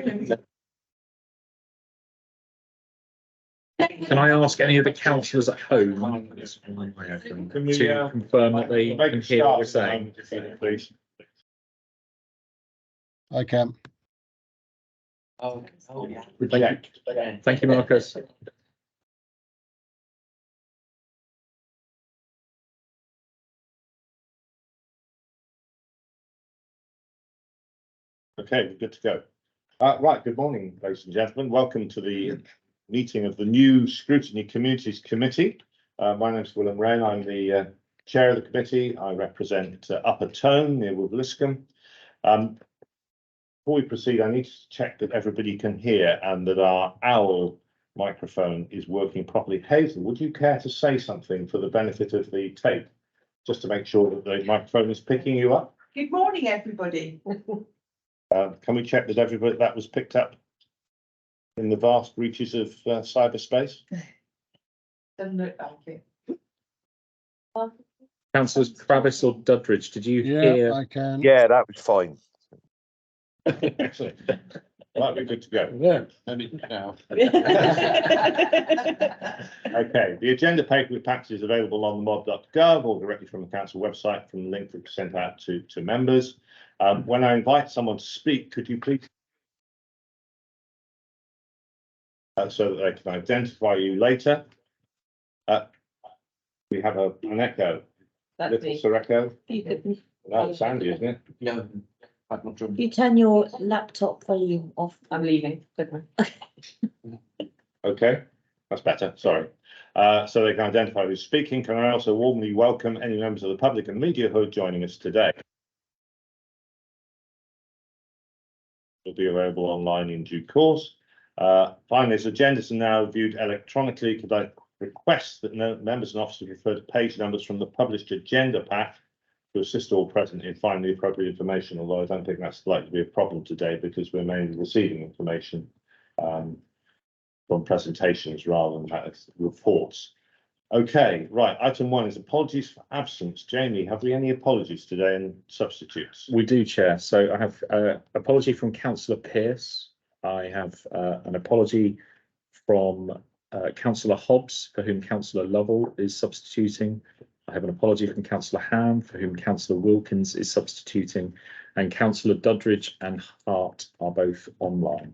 Can I ask any of the councillors at home to confirm that they can hear what we're saying? Please. I can. Thank you, Marcus. Okay, we're good to go. Right, good morning, ladies and gentlemen. Welcome to the meeting of the new Scrutiny Communities Committee. My name is William Wren. I'm the chair of the committee. I represent Upper Tone near Woodliscombe. Before we proceed, I need to check that everybody can hear and that our owl microphone is working properly. Hazel, would you care to say something for the benefit of the tape, just to make sure that the microphone is picking you up? Good morning, everybody. Can we check that everybody that was picked up in the vast reaches of cyberspace? Doesn't look like it. Councillors Travis or Duddridge, did you Yeah, hear? I can. Yeah, that was fine. Excellent. Right, we're good to go. Yeah. Okay, the agenda paper with packs is available on the mod.gov or directly from the council website from the link that was sent out to members. When I invite someone to speak, could you please so that they can identify you later? We have an echo. That's me. Little echo. You could- That's Sandy, isn't it? No, I'm not sure. You turn your laptop volume off. I'm leaving. Okay, that's better. Sorry. So they can identify who's speaking. Can I also warmly welcome any members of the public and media who are joining us today? Will be available online in due course. Finally, as agendas are now viewed electronically, could I request that members and officers refer to page numbers from the published agenda pack to assist all present in finding the appropriate information, although I don't think that's likely to be a problem today because we're mainly receiving information from presentations rather than reports. Okay, right, item 1 is apologies for absence. Jamie, have we any apologies today and substitutes? We do, Chair. So I have apology from Councillor Pearce. I have an apology from Councillor Hobbs, for whom Councillor Lovell is substituting. I have an apology from Councillor Ham, for whom Councillor Wilkins is substituting, and Councillor Duddridge and Hart are both online.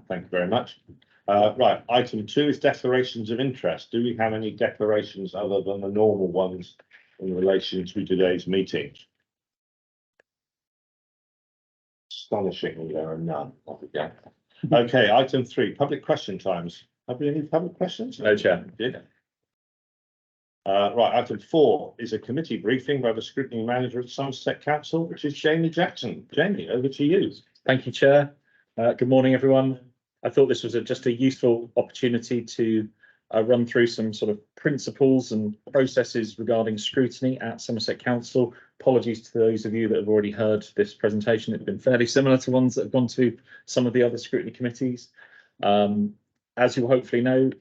Thank you very much. Right, item 2 is declarations of interest. Do we have any declarations other than the normal ones in relation to today's meeting? Astonishingly, there are none. Okay, item 3, public question times. Have we any public questions? No, Chair. Right, item 4 is a committee briefing by the Scrutiny Manager at Somerset Council, which is Jamie Jackson. Jamie, over to you. Thank you, Chair. Good morning, everyone. I thought this was just a useful opportunity to run through some sort of principles and processes regarding scrutiny at Somerset Council. Apologies to those of you that have already heard this presentation. It's been fairly similar to ones that have gone to some of the other scrutiny committees. As you'll hopefully know,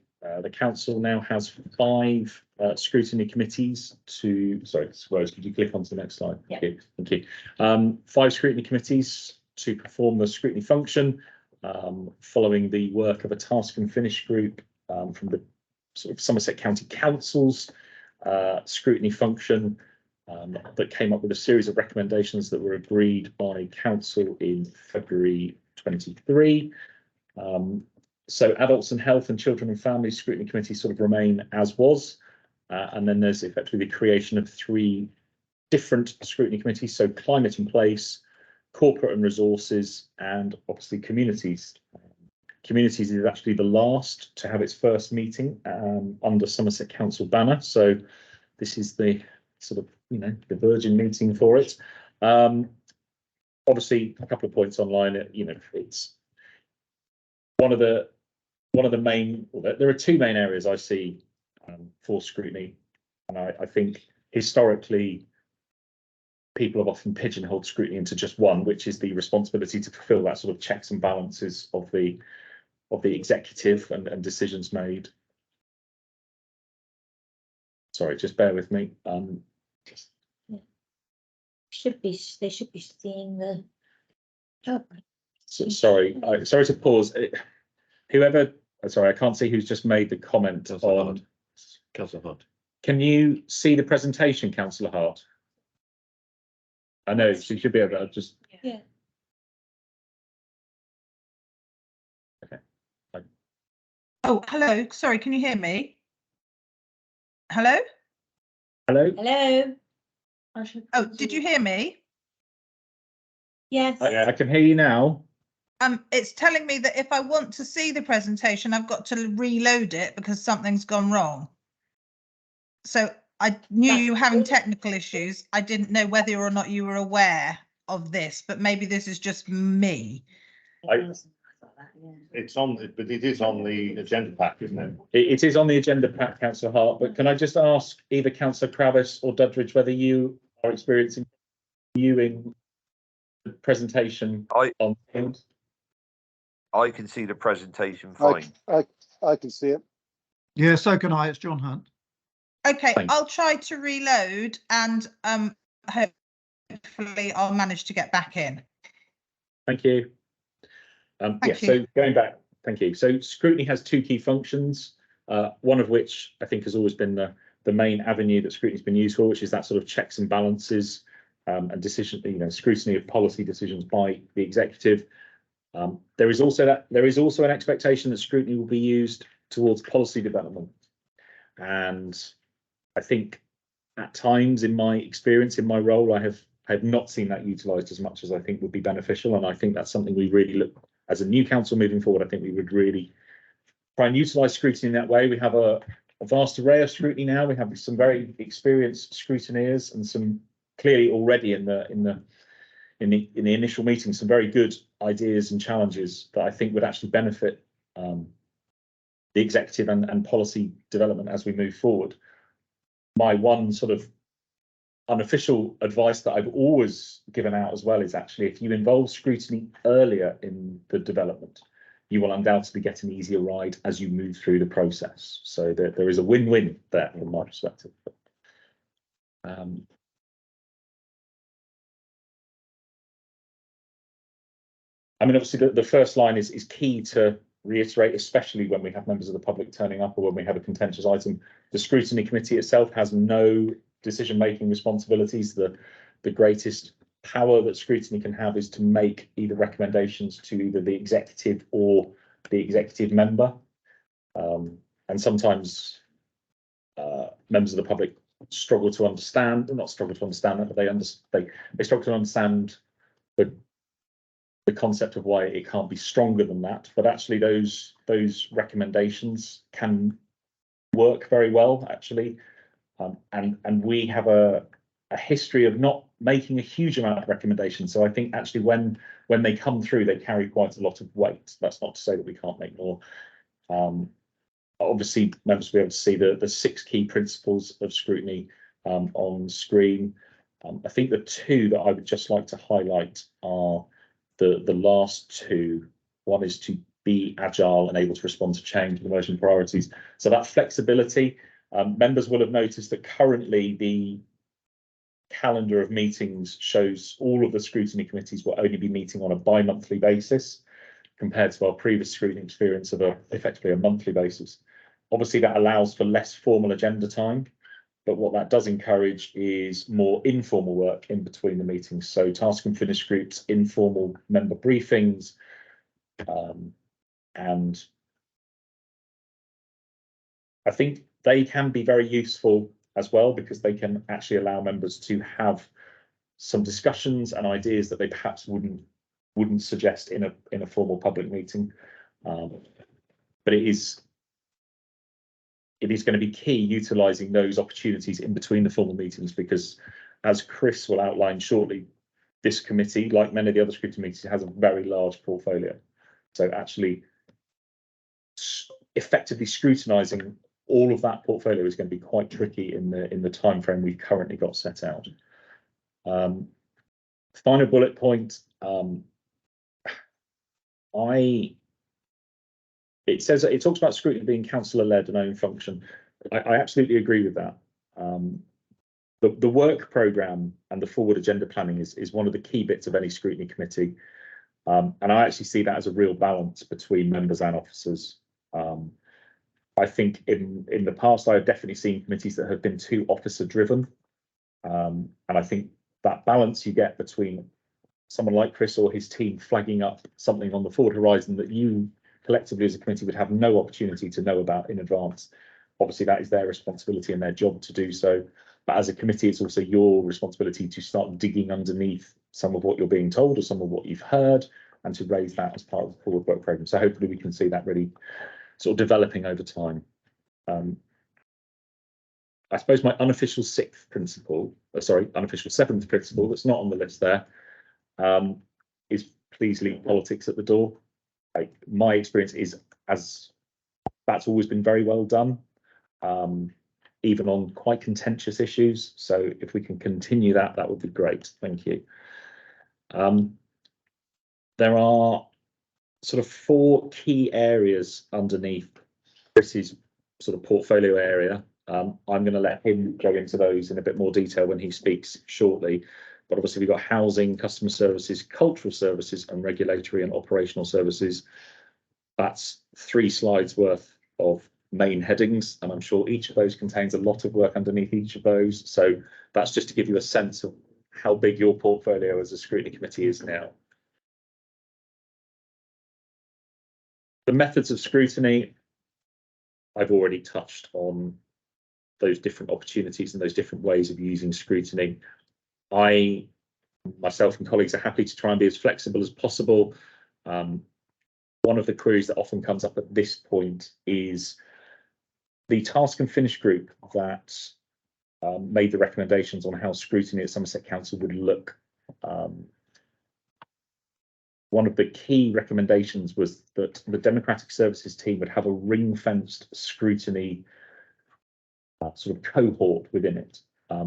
the council now has 5 scrutiny committees to, sorry, Rose, could you click onto the next slide? Yeah. Thank you. 5 scrutiny committees to perform the scrutiny function, following the work of a task and finish group from the sort of Somerset County Council's scrutiny function that came up with a series of recommendations that were agreed by council in February 23. So adults and health and children and families scrutiny committee sort of remain as was, and then there's effectively the creation of 3 different scrutiny committees, so climate and place, corporate and resources, and obviously communities. Communities is actually the last to have its first meeting under Somerset Council banner, so this is the sort of, you know, the virgin meeting for it. Obviously a couple of points online, you know, it's one of the main, well, there are 2 main areas I see for scrutiny, and I think historically people have often pigeonholed scrutiny into just one, which is the responsibility to fulfil that sort of checks and balances of the executive and decisions made. Sorry, just bear with me. They should be seeing the. Oh, Sorry, sorry to pause. Whoever, sorry, I can't see who's just made the comment on. Councillor Hart. Can you see the presentation, Councillor Hart? I know, she should be able to just. Yeah. Oh, hello. Sorry, can you hear me? Hello? Hello? Hello? Oh, did you hear me? Yes. I can hear you now. It's telling me that if I want to see the presentation, I've got to reload it because something's gone wrong. So I knew you were having technical issues. I didn't know whether or not you were aware of this, but maybe this is just me. It's on, but it is on the agenda pack, isn't it? It is on the agenda pack, Councillor Hart, but can I just ask either Councillor Kravis or Dudridge whether you are experiencing viewing the presentation on Teams? I can see the presentation fine. I can see it. Yeah, so can I. It's John Hunt. Okay, Thanks. I'll try to reload and hopefully I'll manage to get back in. Thank you. Yeah, Thank you. so going back, thank you. So scrutiny has two key functions, one of which I think has always been the main avenue that scrutiny's been used for, which is that sort of checks and balances and decision, scrutiny of policy decisions by the executive. There is also an expectation that scrutiny will be used towards policy development, and I think at times in my experience, in my role, I have not seen that utilised as much as I think would be beneficial, and I think that's something we really look as a new council moving forward. I think we would really try and utilise scrutiny in that way. We have a vast array of scrutiny now. We have some very experienced scrutineers and some clearly already in the initial meeting some very good ideas and challenges that I think would actually benefit the executive and policy development as we move forward. My one sort of unofficial advice that I've always given out as well is actually if you involve scrutiny earlier in the development, you will undoubtedly get an easier ride as you move through the process. So there is a win-win there from my perspective. I mean, obviously, the first line is key to reiterate, especially when we have members of the public turning up or when we have a contentious item. The scrutiny committee itself has no decision-making responsibilities. The greatest power that scrutiny can have is to make either recommendations to either the executive or the executive member. And sometimes members of the public struggle to understand, not struggle to understand that, but they struggle to understand the concept of why it can't be stronger than that. But actually those recommendations can work very well, actually. And we have a history of not making a huge amount of recommendations. So I think actually when they come through, they carry quite a lot of weight. That's not to say that we can't make more. Obviously, members will be able to see the 6 key principles of scrutiny on screen. I think the 2 that I would just like to highlight are the last 2. One is to be agile and able to respond to change and emerging priorities. So that flexibility, members will have noticed that currently the calendar of meetings shows all of the scrutiny committees will only be meeting on a bi-monthly basis compared to our previous scrutiny experience of effectively a monthly basis. Obviously, that allows for less formal agenda time, but what that does encourage is more informal work in between the meetings. So task and finish groups, informal member briefings, and I think they can be very useful as well because they can actually allow members to have some discussions and ideas that they perhaps wouldn't suggest in a formal public meeting. But it is going to be key utilising those opportunities in between the formal meetings because, as Chris will outline shortly, this committee, like many of the other scrutiny committees, has a very large portfolio. So actually effectively scrutinising all of that portfolio is going to be quite tricky in the time frame we've currently got set out. Final bullet point. It talks about scrutiny being councillor-led and own function. I absolutely agree with that. The work programme and the forward agenda planning is one of the key bits of any scrutiny committee. And I actually see that as a real balance between members and officers. I think in the past, I have definitely seen committees that have been too officer driven. And I think that balance you get between someone like Chris or his team flagging up something on the forward horizon that you collectively as a committee would have no opportunity to know about in advance. Obviously, that is their responsibility and their job to do so. But as a committee, it's also your responsibility to start digging underneath some of what you're being told or some of what you've heard, and to raise that as part of the forward work programme. So hopefully we can see that really sort of developing over time. I suppose my unofficial seventh principle that's not on the list there, is please leave politics at the door. Like, my experience is as that's always been very well done, even on quite contentious issues. So if we can continue that, that would be great. Thank you. There are sort of 4 key areas underneath Chris's sort of portfolio area. I'm going to let him go into those in a bit more detail when he speaks shortly. But obviously we've got housing, customer services, cultural services, and regulatory and operational services. That's 3 slides worth of main headings, and I'm sure each of those contains a lot of work underneath each of those. So that's just to give you a sense of how big your portfolio as a scrutiny committee is now. The methods of scrutiny, I've already touched on those different opportunities and those different ways of using scrutiny. I, myself and colleagues, are happy to try and be as flexible as possible. One of the queries that often comes up at this point is the task and finish group that made the recommendations on how scrutiny at Somerset Council would look. One of the key recommendations was that the Democratic Services team would have a ring-fenced scrutiny sort of cohort within it,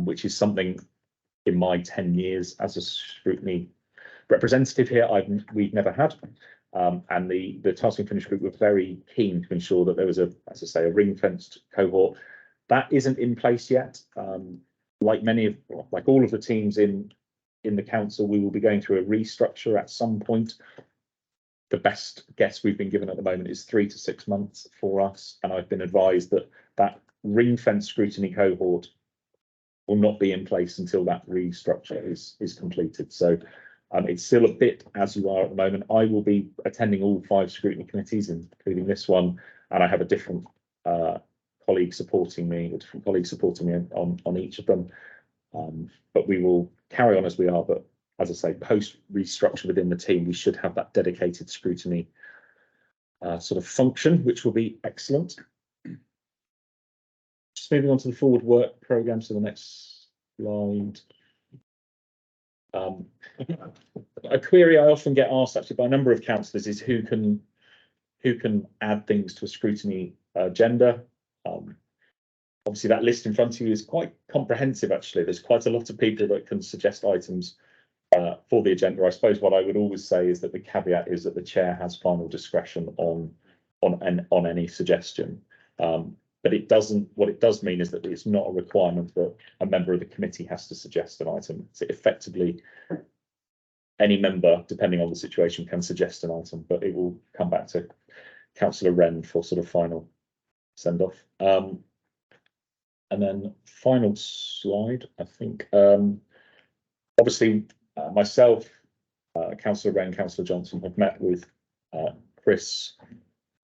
which is something in my 10 years as a scrutiny representative here we've never had. And the task and finish group were very keen to ensure that there was as I say, a ring-fenced cohort. That isn't in place yet. Like all of the teams in the council, we will be going through a restructure at some point. The best guess we've been given at the moment is 3 to 6 months for us, and I've been advised that that ring-fenced scrutiny cohort will not be in place until that restructure is completed. So it's still a bit as you are at the moment. I will be attending all 5 scrutiny committees, including this one, and I have a different colleague supporting me on each of them. But we will carry on as we are. But as I say, post restructure within the team, we should have that dedicated scrutiny sort of function, which will be excellent. Just moving on to the forward work programme, so the next slide. A query I often get asked actually by a number of councillors is who can add things to a scrutiny agenda. Obviously that list in front of you is quite comprehensive actually. There's quite a lot of people that can suggest items for the agenda. I suppose what I would always say is that the caveat is that the chair has final discretion on any suggestion. But what it does mean is that it's not a requirement that a member of the committee has to suggest an item. So effectively, any member, depending on the situation, can suggest an item, but it will come back to Councillor Wren for sort of final send off. And then final slide, I think. Obviously, myself, Councillor Wren, Councillor Johnson have met with Chris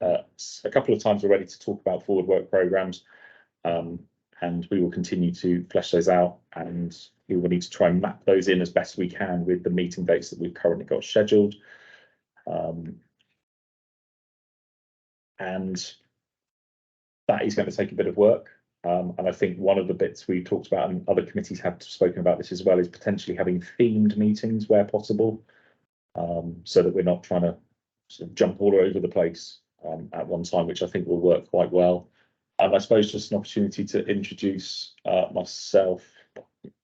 a couple of times already to talk about forward work programmes, and we will continue to flesh those out, and we will need to try and map those in as best we can with the meeting dates that we've currently got scheduled. And that is going to take a bit of work. And I think one of the bits we talked about, and other committees have spoken about this as well, is potentially having themed meetings where possible, so that we're not trying to sort of jump all over the place at one time, which I think will work quite well. And I suppose just an opportunity to introduce myself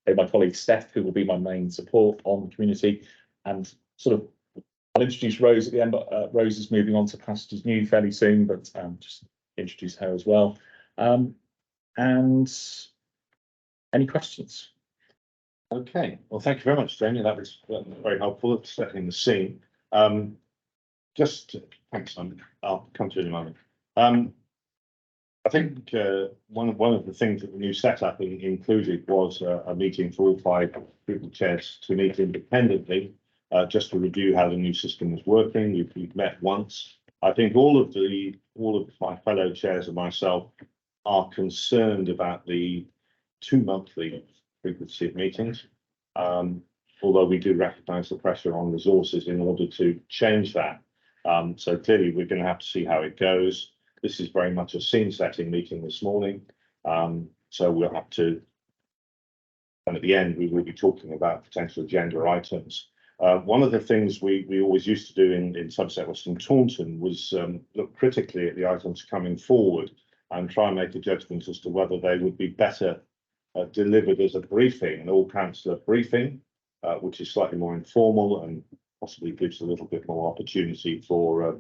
and my colleague Steph, who will be my main support on community, and sort of I'll introduce Rose at the end, but Rose is moving on to pastures new fairly soon, but just introduce her as well. And any questions? Okay, well, thank you very much, Jamie. That was very helpful at setting the scene. Thanks, Simon. I'll come to you in a moment. I think one of the things that the new setup included was a meeting for all 5 group chairs to meet independently, just to review how the new system was working. We've met once. I think all of my fellow chairs and myself are concerned about the 2 monthly frequency of meetings. Although we do recognise the pressure on resources in order to change that. So clearly we're going to have to see how it goes. This is very much a scene setting meeting this morning. So we'll have to, and at the end, we will be talking about potential agenda items. One of the things we always used to do in Somerset West and Taunton was look critically at the items coming forward and try and make a judgment as to whether they would be better delivered as a briefing, an all-councillor briefing, which is slightly more informal and possibly gives a little bit more opportunity for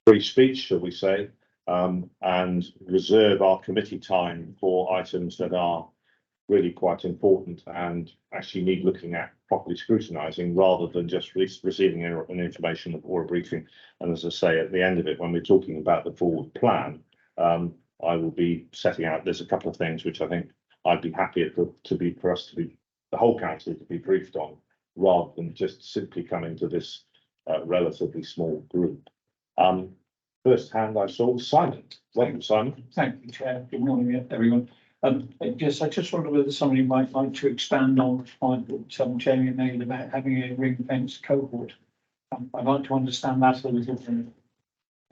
free speech, shall we say, and reserve our committee time for items that are really quite important and actually need looking at properly scrutinising rather than just receiving an information or a briefing. And as I say, at the end of it, when we're talking about the forward plan, I will be setting out, there's a couple of things which I think I'd be happy for us to be, the whole council to be briefed on, rather than just simply coming to this relatively small group. First hand I saw was Simon. Welcome, Simon. Thank you, Chair. Good morning, everyone. Yes, I just wonder whether somebody might like to expand on the point that Jamie made about having a ring fence cohort. I'd like to understand that a little bit.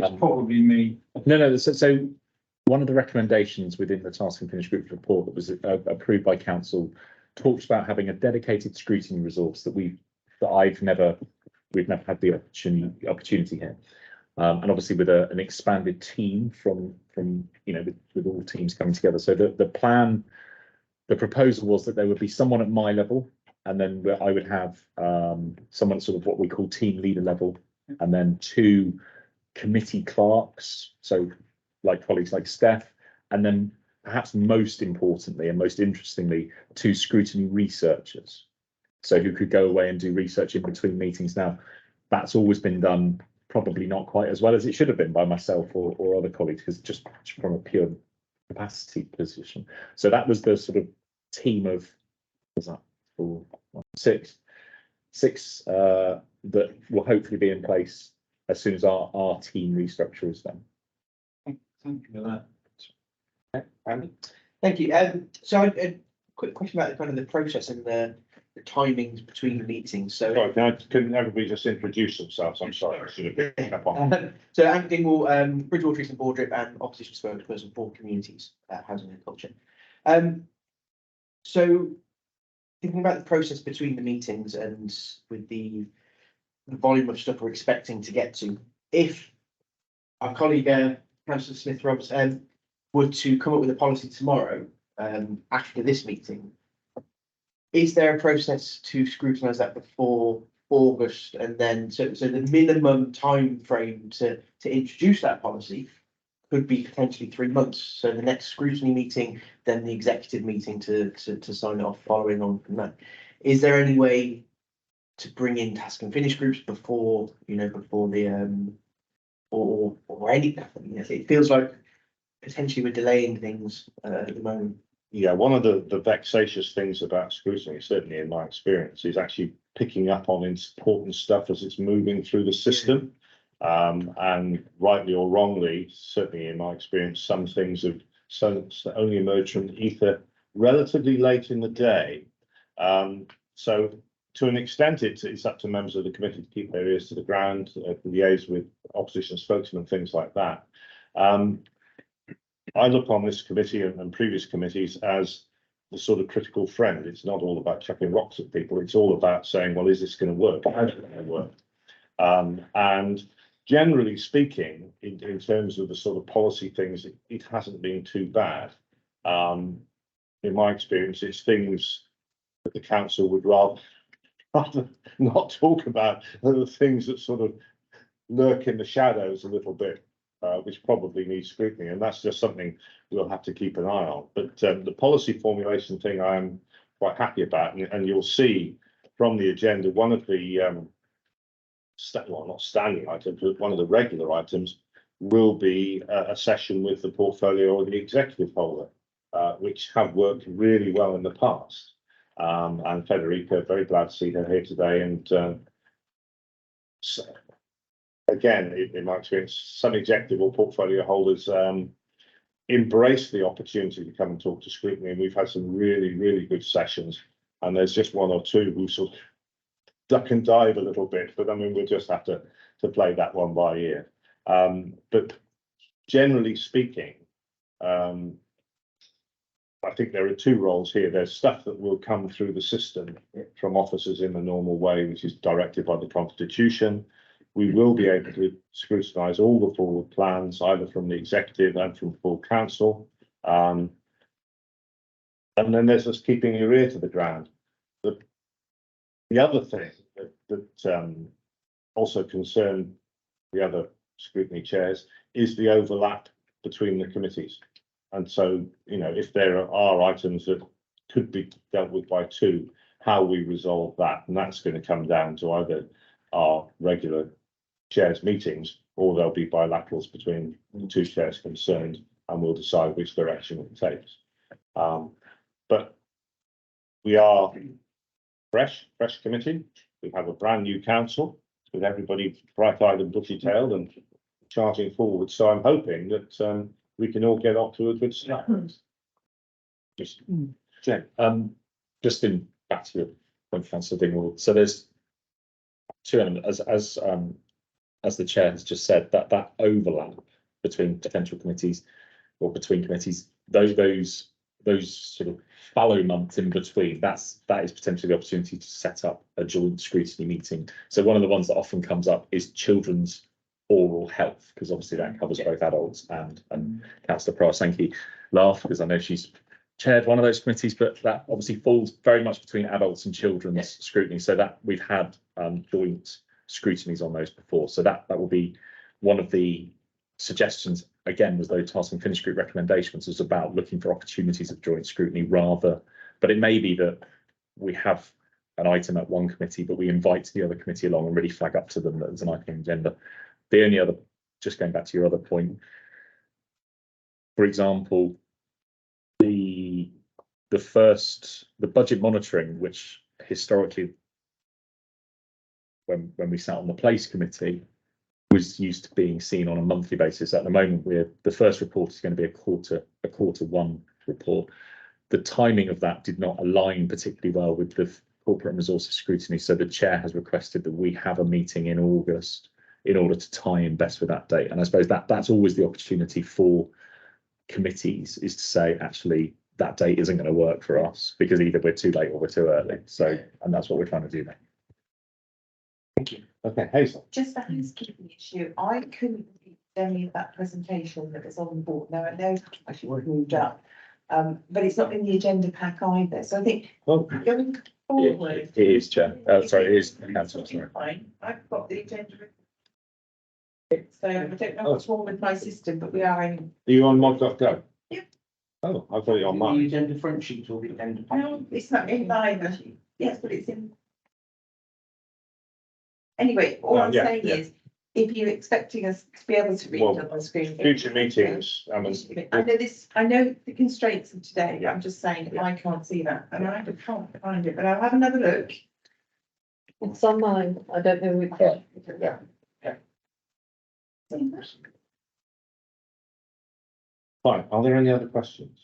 It's probably me. No. So one of the recommendations within the Task and Finish Group report that was approved by council talks about having a dedicated scrutiny resource that we've never had the opportunity here. And obviously with an expanded team from with all teams coming together. So the proposal was that there would be someone at my level, and then I would have someone at sort of what we call team leader level, and then 2 committee clerks, so like colleagues like Steph, and then perhaps most importantly and most interestingly, 2 scrutiny researchers, so who could go away and do research in between meetings. Now, that's always been done probably not quite as well as it should have been by myself or other colleagues, because just from a pure capacity position. So that was the sort of team of, was that 4, 6 that will hopefully be in place as soon as our team restructure is done. Thank you for that. Andy? Thank you. So a quick question about the process and the timings between the meetings. So, Sorry, can everybody just introduce themselves? I'm sorry, I should have picked up on. so Andy Dingle, Bridgewater East and Bordrip, and opposition spokesperson for communities, housing and culture. So thinking about the process between the meetings and with the volume of stuff we're expecting to get to, if our colleague Councillor Smith-Roberts were to come up with a policy tomorrow after this meeting, is there a process to scrutinise that before August, and then so the minimum time frame to introduce that policy could be potentially 3 months? So the next scrutiny meeting, then the executive meeting to sign it off following on from that. Is there any way to bring in task and finish groups before the or anything? It feels like potentially we're delaying things at the moment. Yeah, one of the vexatious things about scrutiny, certainly in my experience, is actually picking up on important stuff as it's moving through the system. And rightly or wrongly, certainly in my experience, some things have only emerged from the ether relatively late in the day. So to an extent, it's up to members of the committee to keep their ears to the ground, liaise with opposition spokesmen, things like that. I look on this committee and previous committees as the sort of critical friend. It's not all about chucking rocks at people. It's all about saying, well, is this going to work? How's it going to work? And generally speaking, in terms of the sort of policy things, it hasn't been too bad. In my experience, it's things that the council would rather not talk about, than the things that sort of lurk in the shadows a little bit. Which probably needs scrutiny, and that's just something we'll have to keep an eye on. But the policy formulation thing I am quite happy about, and you'll see from the agenda, one of the well, not standing items, but one of the regular items will be a session with the portfolio or the executive holder, which have worked really well in the past. And Federica, very glad to see her here today. And so, again, in my experience, some executive or portfolio holders embrace the opportunity to come and talk to Scrutiny, and we've had some really, really good sessions. And there's just one or two who sort of duck and dive a little bit, but I mean, we'll just have to play that one by ear. But generally speaking, I think there are two roles here. There's stuff that will come through the system from officers in the normal way, which is directed by the Constitution. We will be able to scrutinise all the forward plans, either from the executive and from full council. And then there's us keeping your ear to the ground. The other thing that also concerned the other scrutiny chairs is the overlap between the committees. And so, you know, if there are items that could be dealt with by two, how we resolve that, and that's going to come down to either our regular chairs meetings, or there'll be bilaterals between the two chairs concerned, and we'll decide which direction it takes. But we are fresh committee. We have a brand new council with everybody bright-eyed and bushy-tailed and charging forward. So I'm hoping that we can all get off to a good start. Just, Jane. Just in back to your point, Councillor Dingwall. So there's two elements, as the chair has just said, that overlap between potential committees or between committees, those sort of fallow months in between, that is potentially the opportunity to set up a joint scrutiny meeting. So one of the ones that often comes up is children's oral health, because obviously that covers both adults and Councillor Prasanki laughed because I know she's chaired one of those committees, but that obviously falls very much between adults and children's scrutiny. So that we've had joint scrutinies on those before. So that will be one of the suggestions, again, was those task and finish group recommendations, was about looking for opportunities of joint scrutiny rather, but it may be that we have an item at one committee, but we invite the other committee along and really flag up to them that there's an item on the agenda. The only other, just going back to your other point, for example, the budget monitoring, which historically, when we sat on the place committee, was used to being seen on a monthly basis. At the moment, the first report is going to be a quarter one report. The timing of that did not align particularly well with the corporate and resources scrutiny. So the chair has requested that we have a meeting in August in order to tie in best with that date. And I suppose that's always the opportunity for committees, is to say, actually, that date isn't going to work for us because either we're too late or we're too early. So, and that's what we're trying to do now. Thank you. Okay, Hazel. Just a housekeeping issue. I couldn't read any of that presentation that was on the board. Now I know actually we've moved up, but it's not in the agenda pack either. So I think going forward, It is, Chair. Sorry, it is Councillor. Sorry. Fine. I've got the agenda. So I don't know what's wrong with my system, but we are in. Are you on mod.gov? Yep. Oh, I've got it on The mine. agenda front sheet or the agenda. No, it's not in either. Yes, but it's in. Anyway, all I'm saying is, if you're expecting us to be able to read on the screen. Future meetings. I know the constraints of today, but I'm just saying I can't see that and I can't find it, but I'll have another look. It's on mine. I don't know which one. Yeah. Fine. Are there any other questions?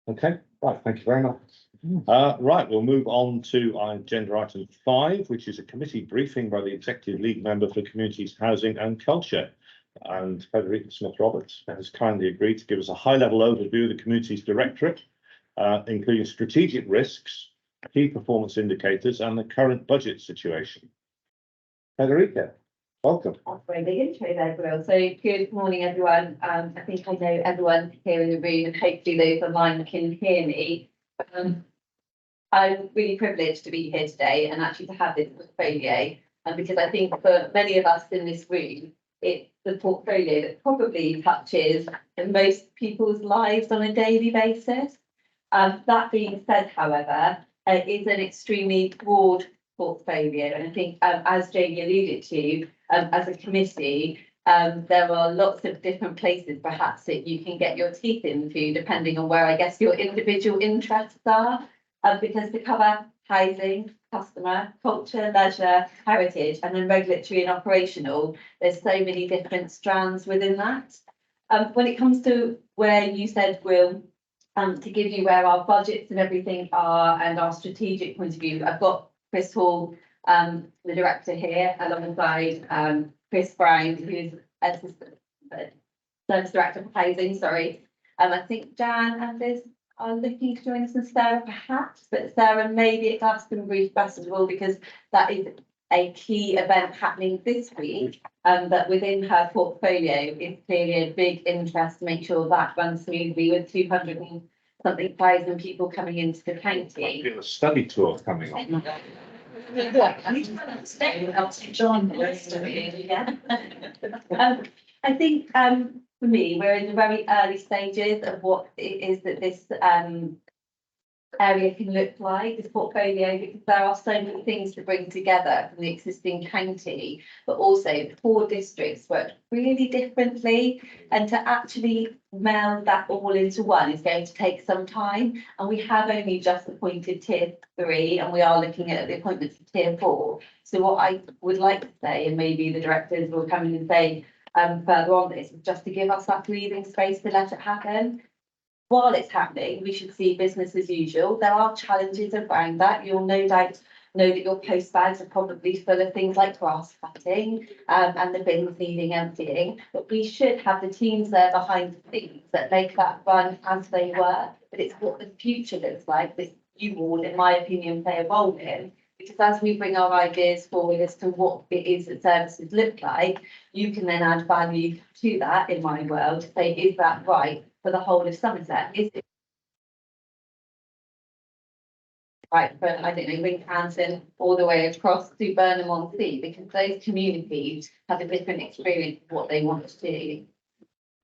Okay, right. Thank you very much. Right, we'll move on to agenda item 5, which is a committee briefing by the Executive League Member for Communities, Housing and Culture. And Federica Smith-Roberts has kindly agreed to give us a high-level overview of the Communities Directorate, including strategic risks, key performance indicators and the current budget situation. Federica, welcome. That's very big intro there, Will. So good morning, everyone. I think I know everyone here in the room and hopefully those online can hear me. I'm really privileged to be here today and actually to have this portfolio, because I think for many of us in this room, it's the portfolio that probably touches most people's lives on a daily basis. That being said, however, it is an extremely broad portfolio. And I think, as Jamie alluded to, as a committee, there are lots of different places perhaps that you can get your teeth into, depending on where I guess your individual interests are. Because to cover housing, customer, culture, leisure, heritage, and then regulatory and operational, there's so many different strands within that. When it comes to where you said, Will, to give you where our budgets and everything are and our strategic point of view, I've got Chris Hall, the director here, alongside Chris Brown, who's assistant service director for housing, sorry. I think Jan and Liz are looking to join us, and Sarah perhaps, but Sarah maybe at Glastonbury Festival, because that is a key event happening this week, that within her portfolio is clearly a big interest to make sure that runs smoothly with 200 and something thousand people coming into the county. A study tour coming on. I think for me, we're in the very early stages of what it is that this area can look like, this portfolio, because there are so many things to bring together from the existing county, but also the 4 districts work really differently, and to actually meld that all into one is going to take some time. And we have only just appointed tier 3, and we are looking at the appointments of tier 4. So what I would like to say, and maybe the directors will come in and say further on this, is just to give us that breathing space to let it happen. While it's happening, we should see business as usual. There are challenges around that. You'll no doubt know that your post bags are probably full of things like grass cutting and the bins needing emptying. But we should have the teams there behind the scenes that make that run as they were. But it's what the future looks like that you all, in my opinion, play a role in. Because as we bring our ideas forward as to what it is that services look like, you can then add value to that, in my world, to say, is that right for the whole of Somerset? Is it right for, I don't know, Wincanton all the way across to Burnham-on-Sea? Because those communities have a different experience of what they want to do.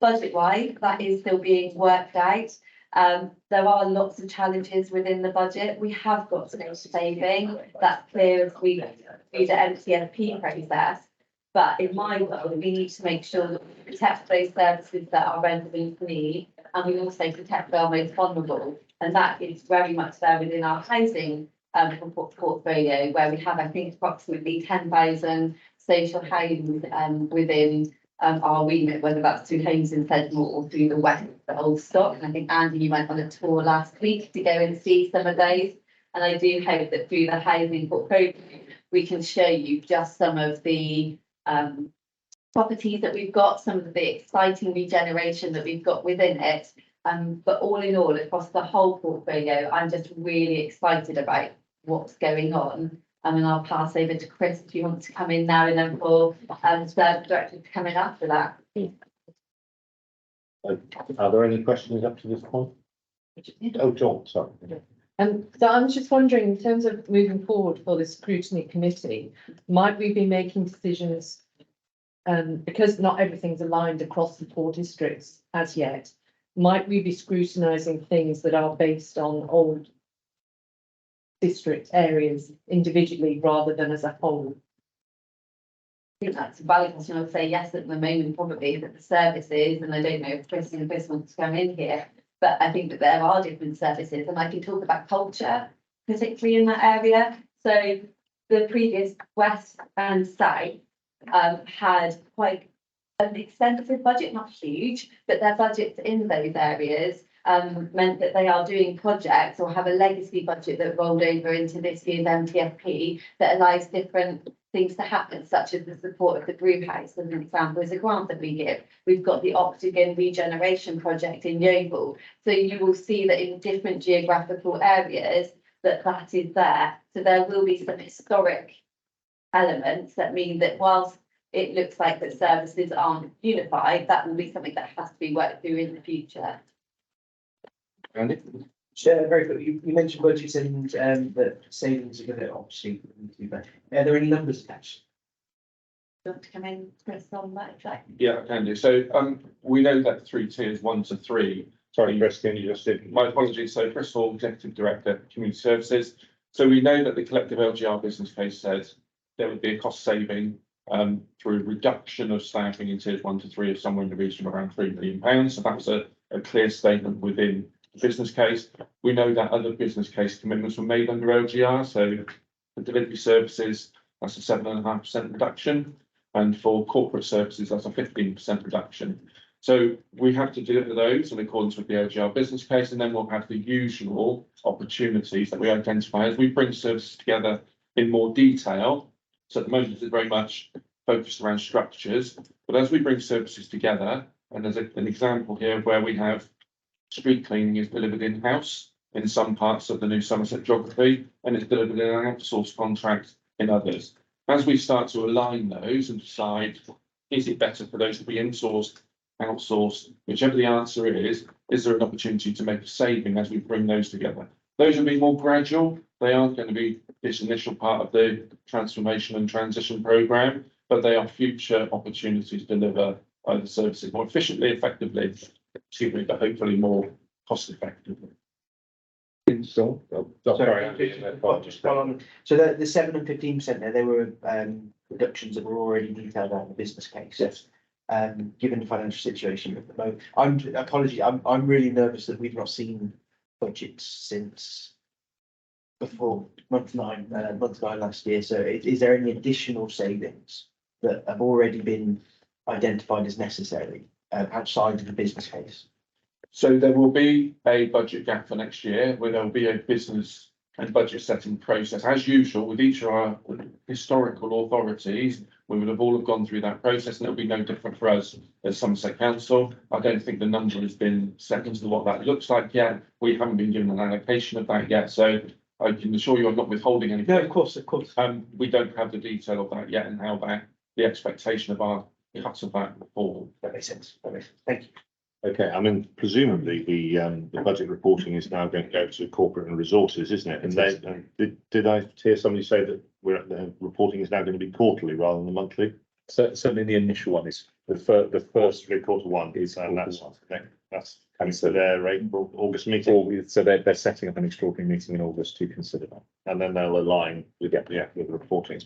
Budget-wise, that is still being worked out. There are lots of challenges within the budget. We have got some saving. That's clear as we do the MTFP process. But in my world, we need to make sure that we protect those services that our residents need, and we also protect our most vulnerable. And that is very much there within our housing portfolio, where we have, I think, approximately 10,000 social homes within our remit, whether that's through homes in Sedmore or through the West, the old stock. And I think, Andy, you went on a tour last week to go and see some of those. And I do hope that through the housing portfolio, we can show you just some of the properties that we've got, some of the exciting regeneration that we've got within it. But all in all, across the whole portfolio, I'm just really excited about what's going on. And I'll pass over to Chris if you want to come in now, and then for the director to come in after that. Are there any questions up to this point? Oh, John, sorry. So I'm just wondering, in terms of moving forward for the scrutiny committee, might we be making decisions, because not everything's aligned across the 4 districts as yet, might we be scrutinising things that are based on old district areas individually rather than as a whole? I think that's a valid question. I would say yes at the moment, probably, that the services, and I don't know if Chris wants to come in here, but I think that there are different services, and I can talk about culture, particularly in that area. So the previous West and South had quite an extensive budget, not huge, but their budgets in those areas meant that they are doing projects or have a legacy budget that rolled over into this year's MTFP that allows different things to happen, such as the support of the brew house, as an example, is a grant that we give. We've got the Octagon regeneration project in Yeovil. So you will see that in different geographical areas that is there. So there will be some historic elements that mean that whilst it looks like that services aren't unified, that will be something that has to be worked through in the future. Andy? Sure, very good. You mentioned budgets and that savings are going to obviously, but are there any numbers attached? Do you want to come in, Chris, on that? Jack? Yeah, I can do. So we know that 3 tiers, 1 to 3. Sorry, Chris, can you just do? My apologies. So Chris Hall, Executive Director, Community Services. So we know that the collective LGR business case said there would be a cost saving through reduction of staffing in tiers 1 to 3 of somewhere in the region of around £3 million. So that was a clear statement within the business case. We know that other business case commitments were made under LGR. So for delivery services, that's a 7.5% reduction. And for corporate services, that's a 15% reduction. So we have to deliver those in accordance with the LGR business case, and then we'll have the usual opportunities that we identify as we bring services together in more detail. So at the moment, it's very much focused around structures, but as we bring services together, and there's an example here where we have street cleaning is delivered in-house in some parts of the new Somerset geography, and it's delivered in an outsourced contract in others. As we start to align those and decide, is it better for those to be insourced, outsourced, whichever the answer is there an opportunity to make a saving as we bring those together? Those will be more gradual. They aren't going to be this initial part of the transformation and transition programme, but they are future opportunities to deliver either services more efficiently, effectively, but hopefully more cost effectively. So the 7 and 15% there were reductions that were already detailed out in the business case. Yes. Given the financial situation at the moment, I'm really nervous that we've not seen budgets since before month nine last year. So is there any additional savings that have already been identified as necessary outside of the business case? So there will be a budget gap for next year where there will be a business and budget setting process. As usual, with each of our historical authorities, we would have all gone through that process, and it'll be no different for us as Somerset Council. I don't think the number has been set as to what that looks like yet. We haven't been given an allocation of that yet, so I can assure you I'm not withholding anything. No, of course. We don't have the detail of that yet and how the expectation of our cuts of that will fall. That makes sense. Thank you. Okay, I mean, presumably the budget reporting is now going to go to corporate and resources, isn't it? And they, did I hear somebody say that the reporting is now going to be quarterly rather than monthly? So certainly the initial one is the first quarter one is and that's coming So to their April, August meeting, so they're setting up an extraordinary meeting in August to consider that. and then they'll align with with the reporting.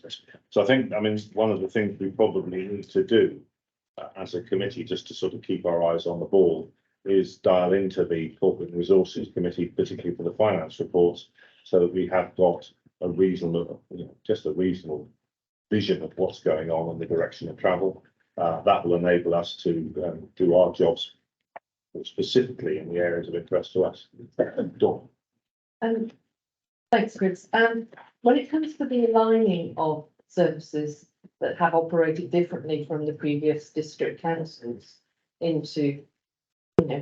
So I think, I mean, one of the things we probably need to do as a committee, just to sort of keep our eyes on the ball, is dial into the corporate and resources committee, particularly for the finance reports, so that we have got a reasonable, just a reasonable vision of what's going on and the direction of travel. That will enable us to do our jobs specifically in the areas of interest to us. Dawn. Thanks, Chris. When it comes to the aligning of services that have operated differently from the previous district councils into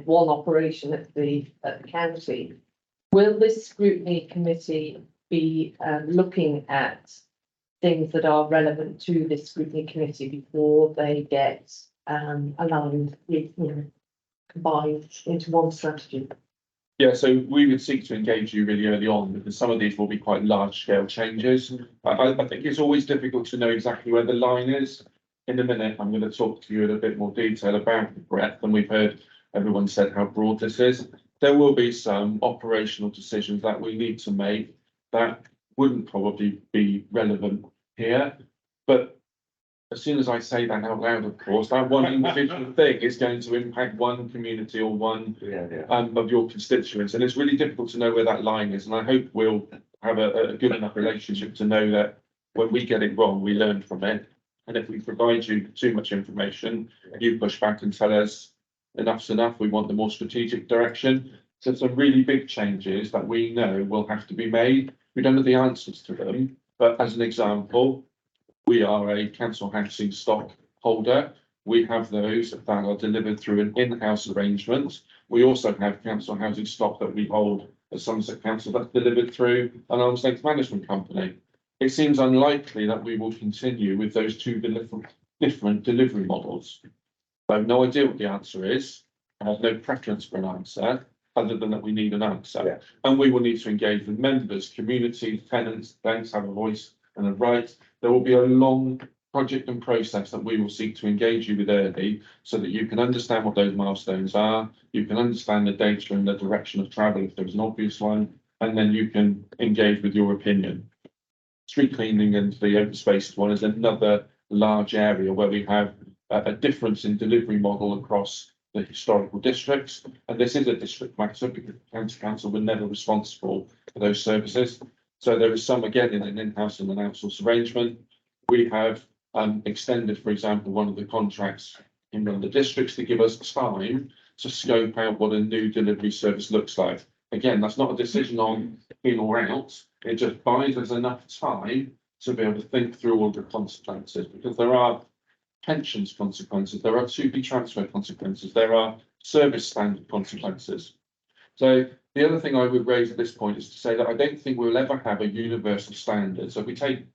one operation at the county, will this scrutiny committee be looking at things that are relevant to this scrutiny committee before they get aligned with, combined into one strategy? Yeah, so we would seek to engage you really early on because some of these will be quite large scale changes. I think it's always difficult to know exactly where the line is. In a minute, I'm going to talk to you in a bit more detail about the breadth, and we've heard everyone said how broad this is. There will be some operational decisions that we need to make that wouldn't probably be relevant here, but as soon as I say that out loud, of course, that one individual thing is going to impact one community or one of your constituents. And it's really difficult to know where that line is. And I hope we'll have a good enough relationship to know that when we get it wrong, we learn from it. And if we provide you too much information, you push back and tell us enough's enough, we want the more strategic direction. So some really big changes that we know will have to be made. We don't know the answers to them, but as an example, we are a council housing stock holder. We have those that are delivered through an in-house arrangement. We also have council housing stock that we hold at Somerset Council that's delivered through an arm's length management company. It seems unlikely that we will continue with those two different delivery models. I have no idea what the answer is. I have no preference for an answer other than that we need an answer. Yeah. And we will need to engage with members, community, tenants, banks have a voice and a right. There will be a long project and process that we will seek to engage you with early so that you can understand what those milestones are. You can understand the data and the direction of travel if there's an obvious one. and then you can engage with your opinion. Street cleaning and the open spaces one is another large area where we have a difference in delivery model across the historical districts. And this is a district matter because the county council were never responsible for those services. So there is some, again, in an in-house and an outsource arrangement. We have extended, for example, one of the contracts in one of the districts to give us time to scope out what a new delivery service looks like. Again, that's not a decision on in or out. It just buys us enough time to be able to think through all the consequences, because there are pensions consequences, there are to-be transfer consequences, there are service standard consequences. So the other thing I would raise at this point is to say that I don't think we'll ever have a universal standard. So if we take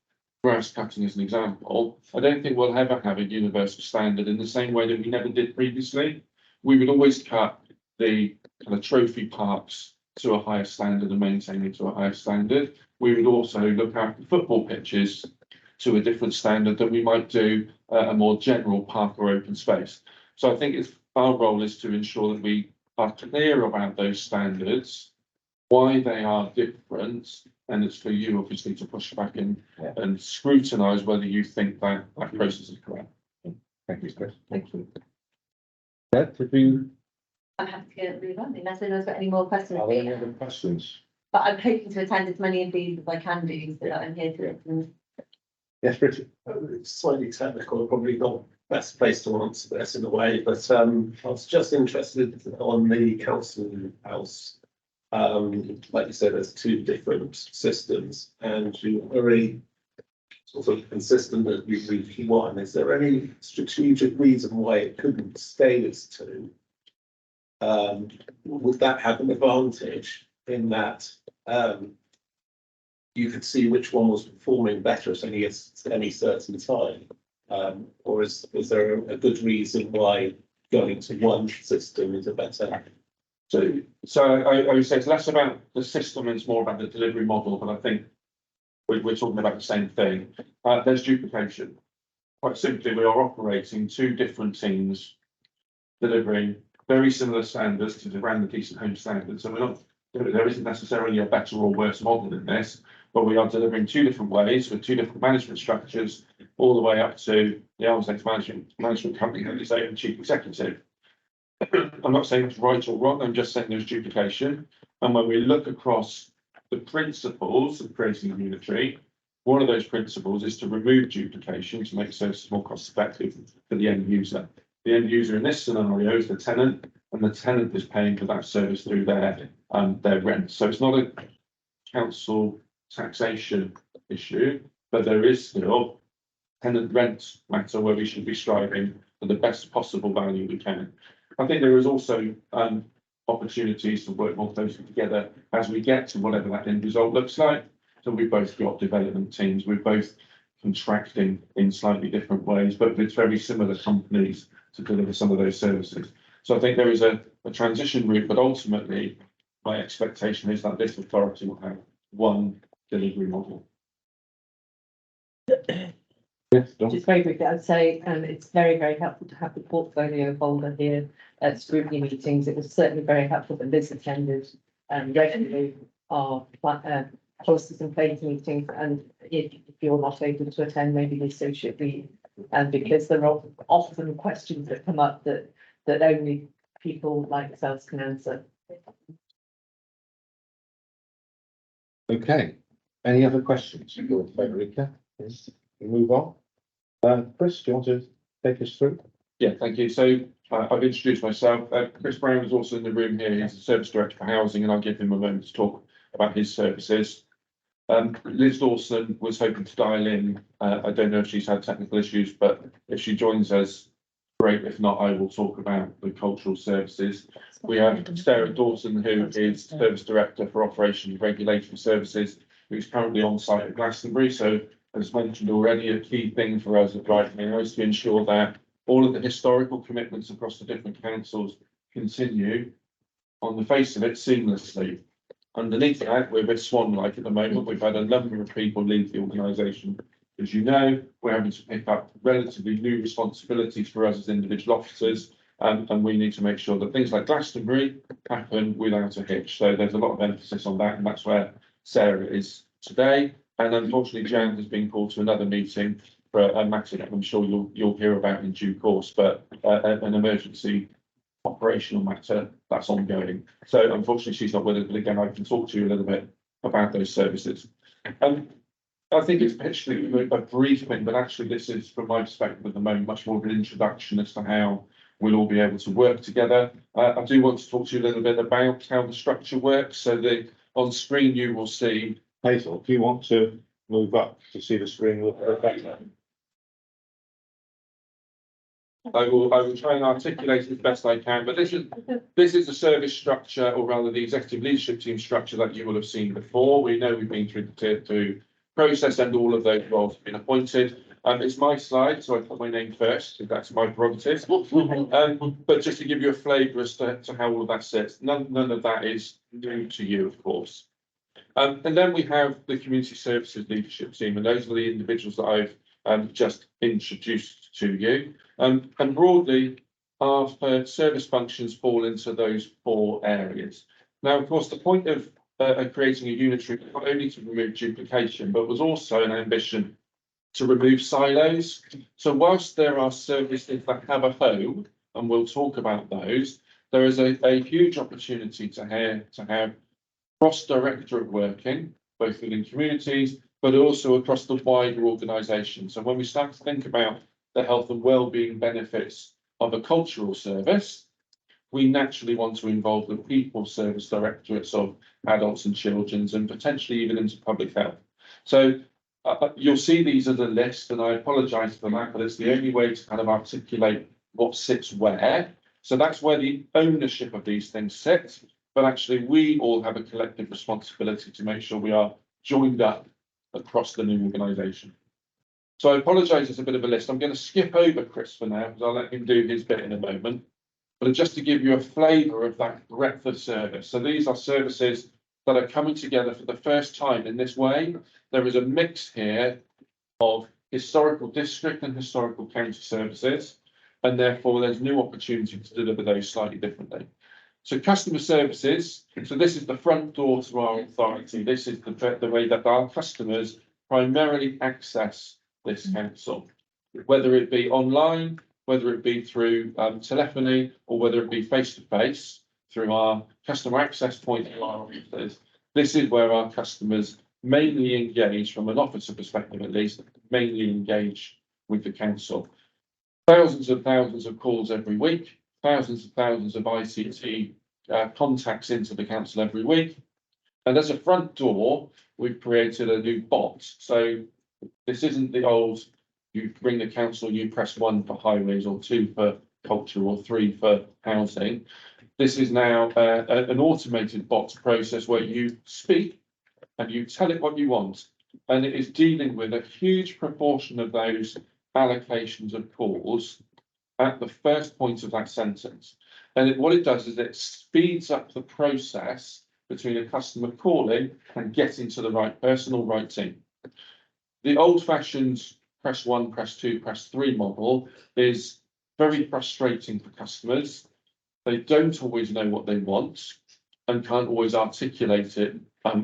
grass cutting as an example, I don't think we'll ever have a universal standard in the same way that we never did previously. We would always cut the kind of trophy parks to a higher standard and maintain it to a higher standard. We would also look at football pitches to a different standard than we might do a more general park or open space. So I think our role is to ensure that we are clear about those standards, why they are different, and it's for you obviously to push back and scrutinise whether you think that process is correct. Thank you, Chris. Thank you. Deb, did you, I'm happy to move on unless anyone's got any more questions. are there any other questions? But I'm hoping to attend as many of these as I can do, so that I'm here to listen. Yes, Richard. It's slightly technical, probably not best place to answer this in a way, but I was just interested on the council house. Like you said, there's two different systems, and you're very sort of consistent that you reach one. Is there any strategic reason why it couldn't stay as two? Would that have an advantage in that you could see which one was performing better at any certain time? Or is there a good reason why going to one system is a better? So I would say it's less about the system and it's more about the delivery model, but I think we're talking about the same thing. There's duplication. Quite simply, we are operating two different teams delivering very similar standards to the Brandon Decent Home Standard. So there isn't necessarily a better or worse model in this, but we are delivering two different ways with two different management structures, all the way up to the arm's length management company that is own chief executive. I'm not saying it's right or wrong, I'm just saying there's duplication. And when we look across the principles of creating a unitary, one of those principles is to remove duplication to make services more cost effective for the end user. The end user in this scenario is the tenant, and the tenant is paying for that service through their rent. So it's not a council taxation issue, but there is still tenant rent matter where we should be striving for the best possible value we can. I think there is also opportunities to work more closely together as we get to whatever that end result looks like. So we've both got development teams, we're both contracting in slightly different ways, but with very similar companies to deliver some of those services. So I think there is a transition route, but ultimately my expectation is that this authority will have one delivery model. Yes, Don? Just very briefly, I'd say it's very, very helpful to have the portfolio folder here at scrutiny meetings. It was certainly very helpful that Liz attended regularly our policies and planning meetings. And if you're not able to attend, maybe Liz so should be, because there are often questions that come up that only people like yourselves can answer. Okay, any other questions? Federica, yes, we move on. Chris, do you want to take us through? Yeah, thank you. So I've introduced myself. Chris Brown is also in the room here. He's the Service Director for Housing, and I'll give him a moment to talk about his services. Liz Dawson was hoping to dial in. I don't know if she's had technical issues, but if she joins us, great. If not, I will talk about the cultural services. We have Sarah Dawson, who is Service Director for Operation and Regulatory Services, who's currently on site at Glastonbury. So, as mentioned already, a key thing for us at Brighton now is to ensure that all of the historical commitments across the different councils continue on the face of it seamlessly. Underneath that, we're a bit swan-like at the moment. We've had a number of people leave the organisation. As you know, we're having to pick up relatively new responsibilities for us as individual officers, And we need to make sure that things like Glastonbury happen without a hitch. So there's a lot of emphasis on that, and that's where Sarah is today. And unfortunately, Jan has been called to another meeting for a matter that I'm sure you'll hear about in due course, but an emergency operational matter that's ongoing. So unfortunately, she's not with us, but again, I can talk to you a little bit about those services. I think it's actually a brief thing, but actually this is, from my perspective at the moment, much more of an introduction as to how we'll all be able to work together. I do want to talk to you a little bit about how the structure works. So on screen you will see. Hazel, do you want to move up to see the screen a little bit better? I will try and articulate it as best I can, but this is the service structure, or rather the executive leadership team structure that you will have seen before. We know we've been through the tier 2 process and all of those roles have been appointed. It's my slide, so I put my name first, if that's my prerogative. But just to give you a flavour as to how all of that sits, none of that is new to you, of course. And then we have the community services leadership team, and those are the individuals that I've just introduced to you. And broadly, our service functions fall into those 4 areas. Now, of course, the point of creating a unitary was not only to remove duplication, but was also an ambition to remove silos. So whilst there are services that have a home, and we'll talk about those, there is a huge opportunity to have cross-directorate working, both within communities, but also across the wider organisation. So when we start to think about the health and well-being benefits of a cultural service, we naturally want to involve the people service directorates of adults and children's, and potentially even into public health. So you'll see these as a list, and I apologise for that, but it's the only way to kind of articulate what sits where. So that's where the ownership of these things sits. But actually, we all have a collective responsibility to make sure we are joined up across the new organisation. So I apologise, it's a bit of a list. I'm going to skip over Chris for now, because I'll let him do his bit in a moment. But just to give you a flavour of that breadth of service. So these are services that are coming together for the first time in this way. There is a mix here of historical district and historical county services, and therefore there's new opportunity to deliver those slightly differently. So customer services, so this is the front door to our authority. This is the way that our customers primarily access this council, whether it be online, whether it be through telephony, or whether it be face-to-face through our customer access point in our offices. This is where our customers mainly engage, from an officer perspective at least, mainly engage with the council. Thousands of calls every week, thousands of ICT contacts into the council every week. And as a front door, we've created a new bot. So this isn't the old, you ring the council, you press 1 for highways, or 2 for culture, or 3 for housing. This is now an automated bot process where you speak and you tell it what you want. And it is dealing with a huge proportion of those allocations of calls at the first point of that sentence. And what it does is it speeds up the process between a customer calling and getting to the right person or right team. The old-fashioned press 1, press 2, press 3 model is very frustrating for customers. They don't always know what they want and can't always articulate it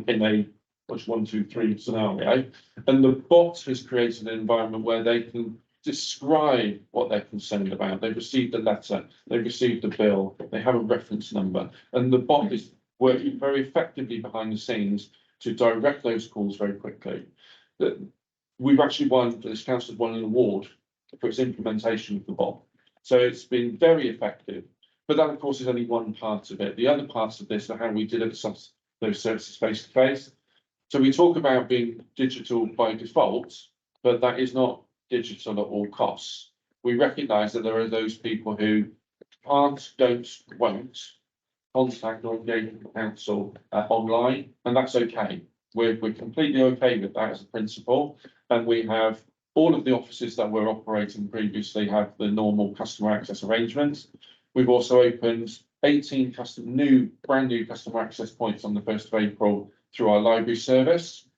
in a push 1, 2, 3 scenario. And the bot has created an environment where they can describe what they're concerned about. They've received a letter, they've received a bill, they have a reference number, and the bot is working very effectively behind the scenes to direct those calls very quickly. We've actually this council has won an award for its implementation of the bot. So it's been very effective. But that, of course, is only one part of it. The other parts of this are how we deliver those services face to face. So we talk about being digital by default, but that is not digital at all costs. We recognise that there are those people who can't, don't, won't contact or engage with the council online, and that's okay. We're completely okay with that as a principle, and we have all of the offices that were operating previously have the normal customer access arrangements. We've also opened 18 brand new customer access points on the 1st of April through our library service.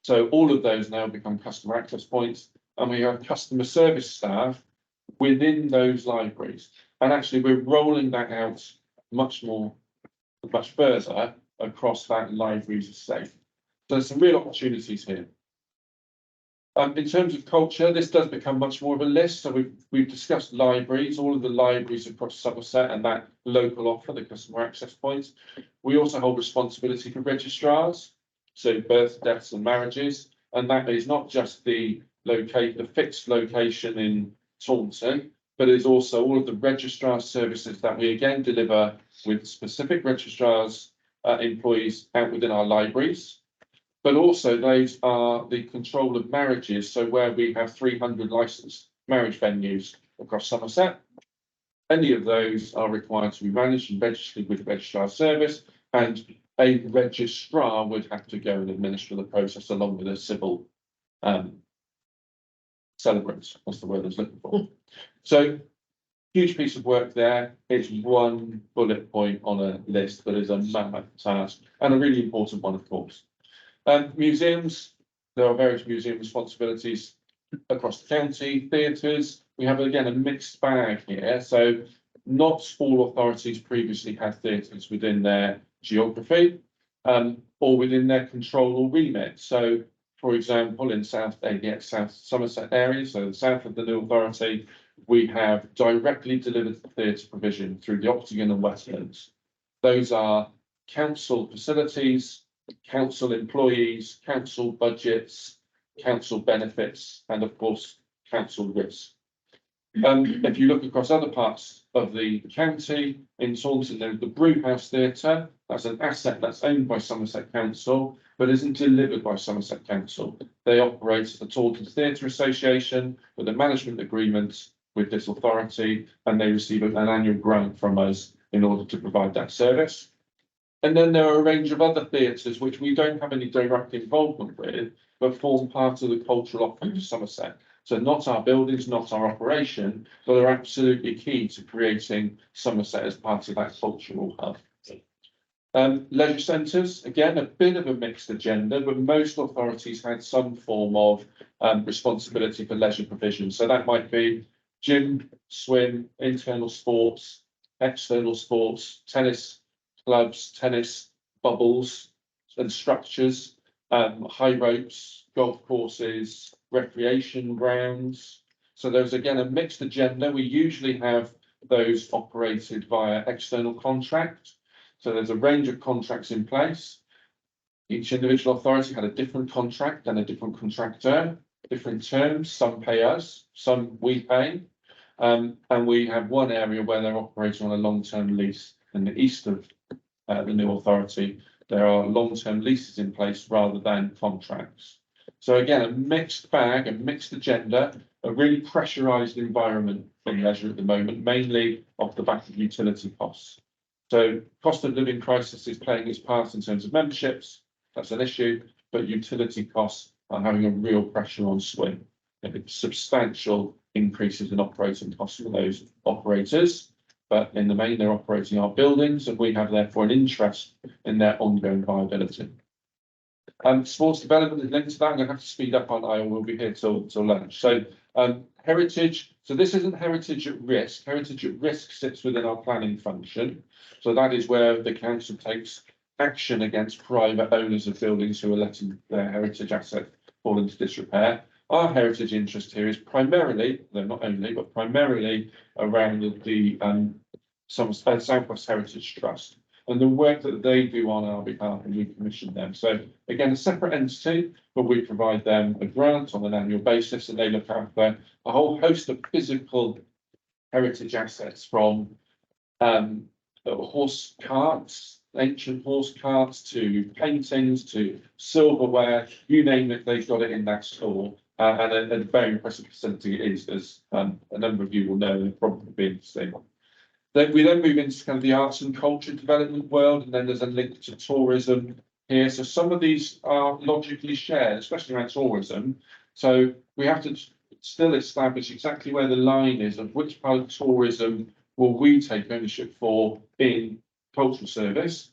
So all of those now become customer access points, and we have customer service staff within those libraries. And actually, we're rolling that out much further across that libraries estate. So there's some real opportunities here. In terms of culture, this does become much more of a list. So we've discussed libraries, all of the libraries across Somerset and that local offer, the customer access points. We also hold responsibility for registrars, so births, deaths and marriages. And that is not just the fixed location in Taunton, but it is also all of the registrar services that we again deliver with specific registrars, employees out within our libraries. But also those are the control of marriages. So where we have 300 licensed marriage venues across Somerset, any of those are required to be managed and registered with the registrar service, and a registrar would have to go and administer the process along with a civil celebrant. That's the word I was looking for. So huge piece of work there. It's one bullet point on a list, but it's a mammoth task and a really important one, of course. Museums, there are various museum responsibilities across the county. Theatres, we have again a mixed bag here. So not all authorities previously had theatres within their geography or within their control or remit. So, for example, in South Somerset area, so the south of the new authority, we have directly delivered theatre provision through the Octagon and Westlands. Those are council facilities, council employees, council budgets, council benefits, and of course, council risk. If you look across other parts of the county, in Taunton, there's the Brewhouse Theatre. That's an asset that's owned by Somerset Council, but isn't delivered by Somerset Council. They operate as the Taunton Theatre Association with a management agreement with this authority, and they receive an annual grant from us in order to provide that service. And then there are a range of other theatres which we don't have any direct involvement with, but form part of the cultural offering of Somerset. So not our buildings, not our operation, but are absolutely key to creating Somerset as part of that cultural hub. Leisure centres, again, a bit of a mixed agenda, but most authorities had some form of responsibility for leisure provision. So that might be gym, swim, internal sports, external sports, tennis clubs, tennis bubbles and structures, high ropes, golf courses, recreation grounds. So there's again a mixed agenda. We usually have those operated via external contract. So there's a range of contracts in place. Each individual authority had a different contract and a different contractor, different terms. Some pay us, some we pay. And we have one area where they're operating on a long-term lease in the east of the new authority. There are long-term leases in place rather than contracts. So again, a mixed bag, a mixed agenda, a really pressurised environment in leisure at the moment, mainly off the back of utility costs. So cost of living crisis is playing its part in terms of memberships. That's an issue, but utility costs are having a real pressure on swing. Substantial increases in operating costs for those operators. But in the main, they're operating our buildings, and we have therefore an interest in their ongoing viability. Sports development is linked to that. I'm going to have to speed up on I, or we'll be here till lunch. So heritage. So this isn't heritage at risk. Heritage at risk sits within our planning function. So that is where the council takes action against private owners of buildings who are letting their heritage asset fall into disrepair. Our heritage interest here is primarily, though not only, but primarily around the South West Heritage Trust and the work that they do on our behalf, and we commission them. So again, a separate entity, but we provide them a grant on an annual basis, and they look after a whole host of physical heritage assets, from horse carts, ancient horse carts, to paintings, to silverware, you name it, they've got it in that store. And a very impressive facility it is, as a number of you will know and have probably been to see. Then we move into kind of the arts and culture development world, and then there's a link to tourism here. So some of these are logically shared, especially around tourism. So we have to still establish exactly where the line is of which part of tourism will we take ownership for in cultural service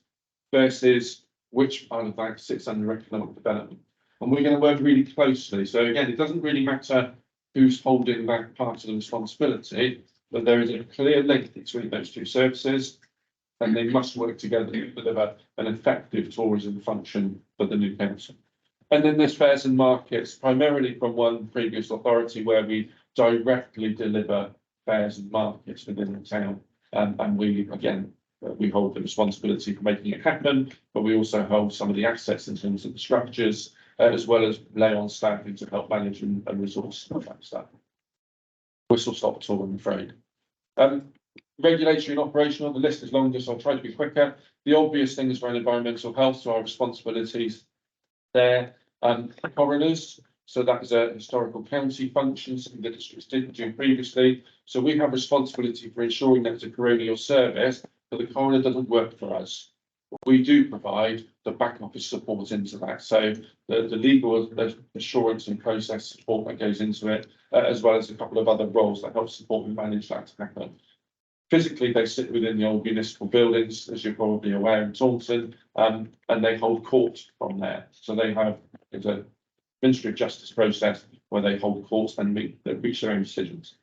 versus which part of that sits under economic development. And we're going to work really closely. So again, it doesn't really matter who's holding that part of the responsibility. that there is a clear link between those two services, and they must work together to deliver an effective tourism function for the new council. And then there's fairs and markets, primarily from one previous authority where we directly deliver fairs and markets within the town. And we, again, we hold the responsibility for making it happen, but we also hold some of the assets in terms of the structures, as well as lay on staffing to help manage and resource that stuff. Whistle stop tour, I'm afraid. Regulatory and operational, the list is longer, so I'll try to be quicker. The obvious things around environmental health, so our responsibilities there. Coroners, so that is a historical county function, something the districts didn't do previously. So we have responsibility for ensuring that it's a coronial service, but the coroner doesn't work for us. We do provide the back office support into that. So the legal assurance and process support that goes into it, as well as a couple of other roles that help support and manage that to happen. Physically, they sit within the old municipal buildings, as you're probably aware, in Taunton, and they hold court from there. So they have, it's a Ministry of Justice process where they hold courts and reach their own decisions.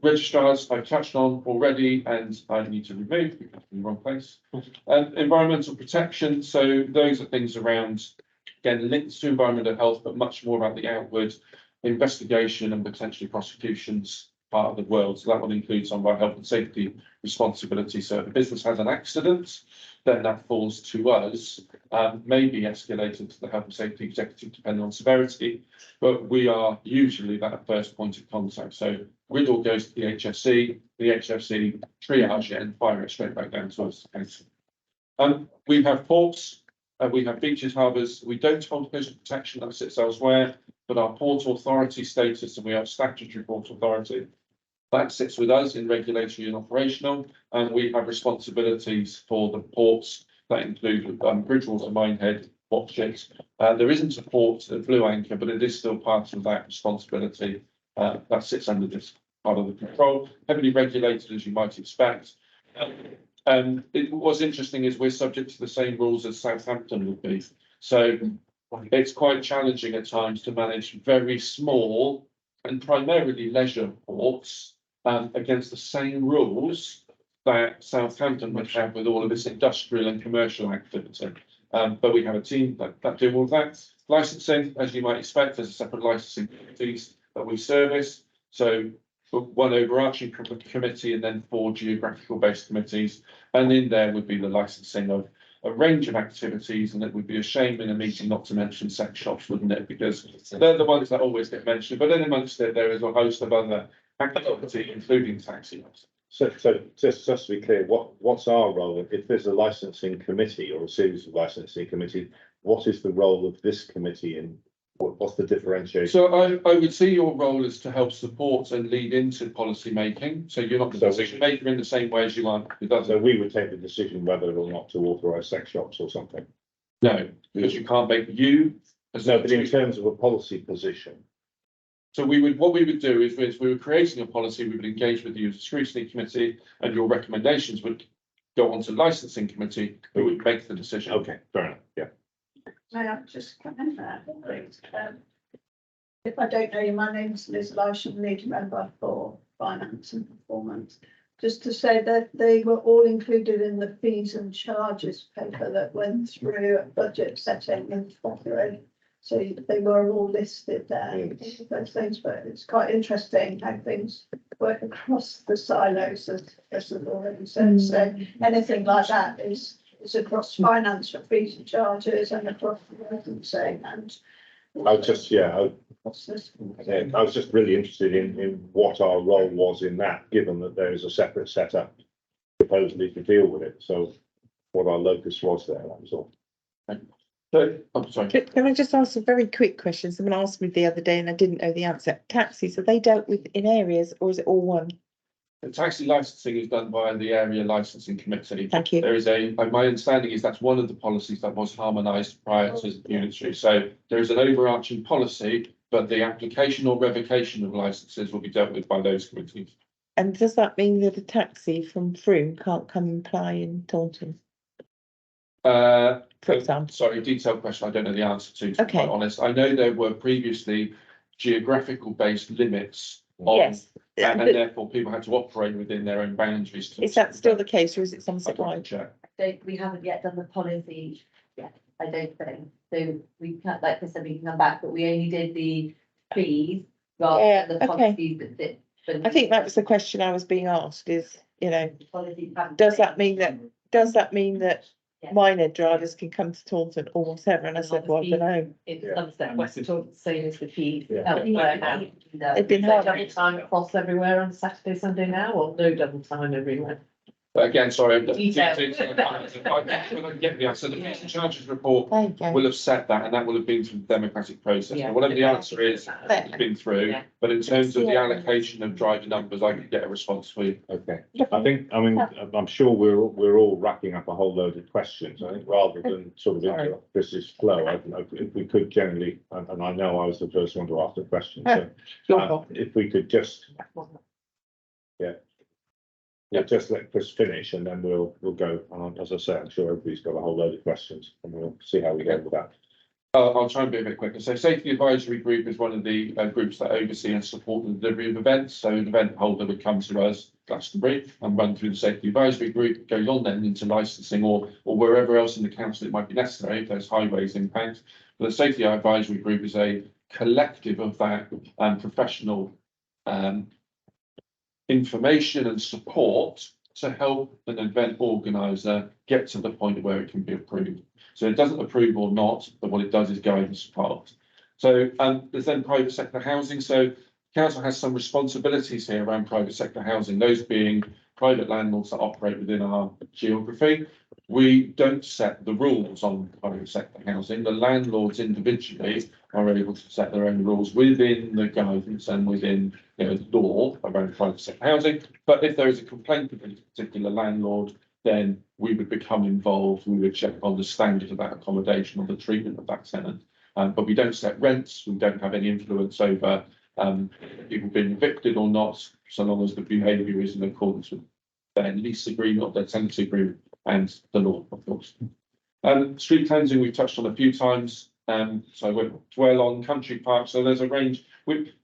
Registrars I've touched on already, and I need to remove because I'm in the wrong place. Environmental protection, so those are things around, again, linked to environmental health, but much more about the outward investigation and potentially prosecutions part of the world. So that will include some of our health and safety responsibility. So if a business has an accident, then that falls to us, may be escalated to the health and safety executive depending on severity, but we are usually that first point of contact. So Riddle goes to the HFC triage it and fire it straight back down to us. We have ports, we have beaches, harbours. We don't hold coastal protection, that sits elsewhere, but our port authority status, and we have statutory port authority, that sits with us in regulatory and operational, and we have responsibilities for the ports that include Bridgewater, Minehead, Watchet. There isn't a port at Blue Anchor, but it is still part of that responsibility that sits under this part of the control, heavily regulated as you might expect. What's interesting is we're subject to the same rules as Southampton would be. So it's quite challenging at times to manage very small and primarily leisure ports against the same rules that Southampton would have with all of its industrial and commercial activity. But we have a team that do all of that. Licensing, as you might expect, there's a separate licensing committees that we service. So one overarching committee and then 4 geographical based committees. And in there would be the licensing of a range of activities, and it would be a shame in a meeting not to mention sex shops, wouldn't it? Because they're the ones that always get mentioned, but then amongst it, there is a host of other activity, including taxi. So just to be clear, what's our role? If there's a licensing committee or a series of licensing committees, what is the role of this committee and what's the differentiation? So I would see your role as to help support and lead into policy making. So you're not the decision maker in the same way as you are. So we would take the decision whether or not to authorise sex shops or something. No, because you can't make you. No, but in terms of a policy position. So what we would do is we were creating a policy, we would engage with you as a scrutiny committee, and your recommendations would go on to licensing committee, who would make the decision. Okay, fair enough, yeah. May I just come in there, please? If I don't know you, my name's Liz Lysham, lead member for finance and performance. Just to say that they were all included in the fees and charges paper that went through budget setting in February. So they were all listed there, those things, but it's quite interesting how things work across the silos, as I've already said. So anything like that is across finance for fees and charges and across the licensing and. I was just really interested in what our role was in that, given that there is a separate setup supposedly to deal with it. So what our locus was there, that was all. So, I'm sorry. Can I just ask a very quick question? Someone asked me the other day and I didn't know the answer. Taxis, are they dealt with in areas or is it all one? The taxi licensing is done by the area licensing committee. Thank you. There is my understanding is that's one of the policies that was harmonised prior to the unitary. So there is an overarching policy, but the application or revocation of licenses will be dealt with by those committees. And does that mean that a taxi from Frome can't come and apply in Taunton? For example. Sorry, detailed question I don't know the answer to be Okay. quite honest. I know there were previously geographical based limits Oh, Yes. And therefore people had to operate within their own boundaries. Is that still the case, or is it Somerset I'd wide? check. We haven't yet done the policy yet, I don't think. So we can't, like I said, we can come back, but we only did the fees rather Yeah, than the okay. policies that fit. I think that was the question I was being asked is, you know, Policies haven't does that changed. mean that Yeah. minor drivers can come to Taunton or whatever? And I said, well, I don't know. In Somerset West, Taunton, same as the fee. Yeah. Elsewhere now. They've been So hard. double time across everywhere on Saturday, Sunday now, or no double time everywhere? But again, sorry. Detail. Get the answer. The fees and charges report There you go. will have set that, and that will have been through the democratic process. Yeah. And whatever the answer is, it's been through. Yeah. But in terms of the allocation of driver numbers, I could get a response for you. Okay, I'm sure we're all racking up a whole load of questions. I think rather than sort of interrupt Chris's flow, if we could generally, and I know I was the first one to ask the question, so if we could just, just let Chris finish and then we'll go. And as I say, I'm sure everybody's got a whole load of questions and we'll see how we go with that. I'll try and be a bit quicker. So Safety Advisory Group is one of the groups that oversee and support the delivery of events. So an event holder would come to us, Glastonbury, and run through the Safety Advisory Group, goes on then into licensing or wherever else in the council it might be necessary if there's highways impact. But the Safety Advisory Group is a collective of that professional information and support to help an event organizer get to the point where it can be approved. So it doesn't approve or not, but what it does is guide and support. So there's then private sector housing. So council has some responsibilities here around private sector housing, those being private landlords that operate within our geography. We don't set the rules on private sector housing. The landlords individually are able to set their own rules within the guidance and within law around private sector housing. But if there is a complaint against a particular landlord, then we would become involved. We would check on the standard of that accommodation or the treatment of that tenant. But we don't set rents. We don't have any influence over people being evicted or not, so long as the behaviour is in accordance with their lease agreement or their tenancy agreement and the law, of course. Street cleansing we've touched on a few times, so I won't dwell on. Country parks, so there's a range.